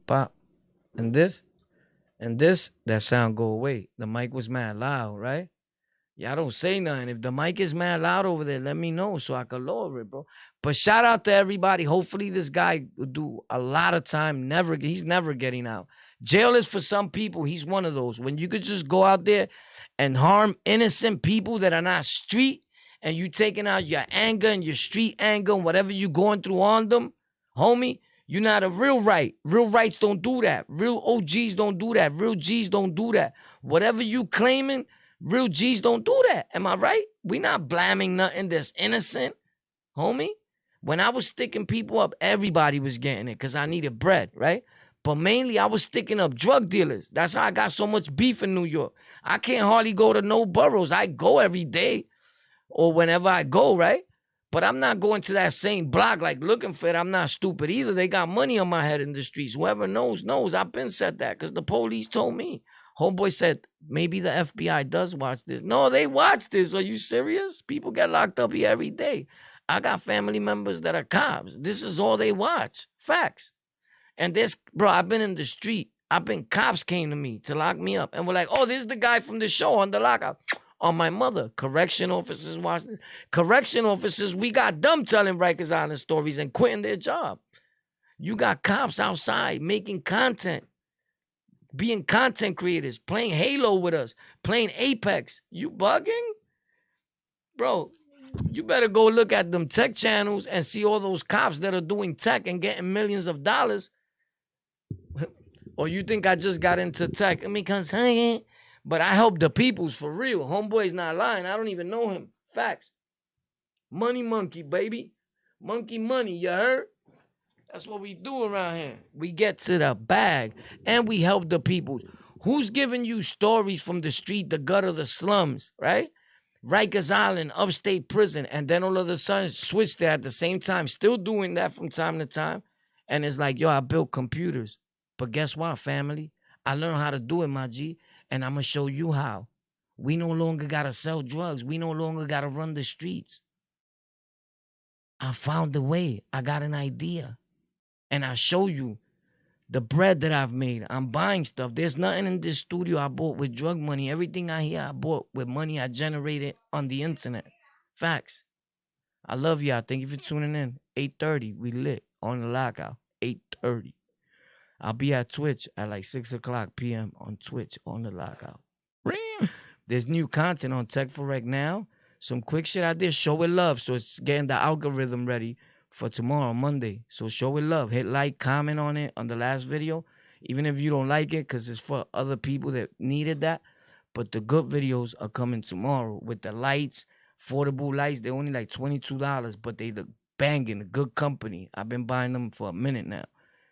pop, and this, that sound go away. The mic was mad loud, right? Y'all don't say nothing. If the mic is mad loud over there, let me know so I can lower it, bro. But shout out to everybody. Hopefully this guy will do a lot of time. He's never getting out. Jail is for some people. He's one of those. When you could just go out there and harm innocent people that are not street, and you taking out your anger and your street anger and whatever you going through on them, homie, you're not a real right. Real rights don't do that. Real OGs don't do that. Real G's don't do that. Whatever you claiming, real G's don't do that. Am I right? We not blaming nothing that's innocent, homie. When I was sticking people up, everybody was getting it because I needed bread, right? But mainly I was sticking up drug dealers. That's how I got so much beef in New York. I can't hardly go to no boroughs. I go every day or whenever I go, right? But I'm not going to that same block like looking for it. I'm not stupid either. They got money on my head in the streets. Whoever knows, knows. I've been said that because the police told me. Homeboy said, maybe the FBI does watch this. No, they watch this. Are you serious? People get locked up here every day. I got family members that are cops. This is all they watch. Facts. And this, bro, I've been in the street. Cops came to me to lock me up. And we're like, oh, this is the guy from the show on the Lockout. On my mother. Correction officers watch this. Correction officers, we got them telling Rikers Island stories and quitting their job. You got cops outside making content. Being content creators, playing Halo with us, playing Apex. You bugging? Bro, you better go look at them tech channels and see all those cops that are doing tech and getting millions of dollars. Or you think I just got into tech? I mean, but I help the peoples for real. Homeboy's not lying. I don't even know him. Facts. Money monkey, baby. Monkey money, you heard? That's what we do around here. We get to the bag and we help the people. Who's giving you stories from the street, the gutter, the slums, right? Rikers Island, upstate prison, and then all of a sudden switch there at the same time, still doing that from time to time. And it's like, yo, I built computers. But guess what, family? I learned how to do it, my G, and I'm going to show you how. We no longer got to sell drugs. We no longer got to run the streets. I found the way. I got an idea. And I show you the bread that I've made. I'm buying stuff. There's nothing in this studio I bought with drug money. Everything I hear I bought with money I generated on the internet. Facts. I love y'all. Thank you for tuning in. 8:30, we lit on the lockout. 8:30. I'll be at Twitch at like 6 o'clock p.m. on Twitch on the lockout. There's new content on Tech for Rec now. Some quick shit out there. Show it love. So it's getting the algorithm ready for tomorrow, Monday. So show it love. Hit like, comment on it on the last video. Even if you don't like it, because it's for other people that needed that. But the good videos are coming tomorrow with the lights, affordable lights. They're only like $22, but they look banging. A good company. I've been buying them for a minute now.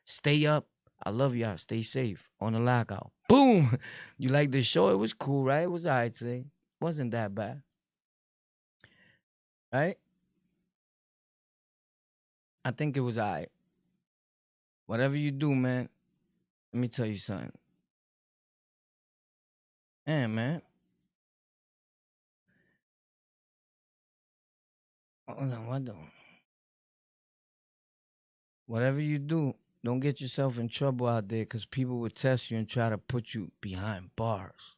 Stay up. I love y'all. Stay safe on the lockout. Boom. You like the show? It was cool, right? It was all right today. Wasn't that bad. Right? I think it was all right. Whatever you do, man, let me tell you something. Man. Hold on, what the? Whatever you do, don't get yourself in trouble out there because people will test you and try to put you behind bars.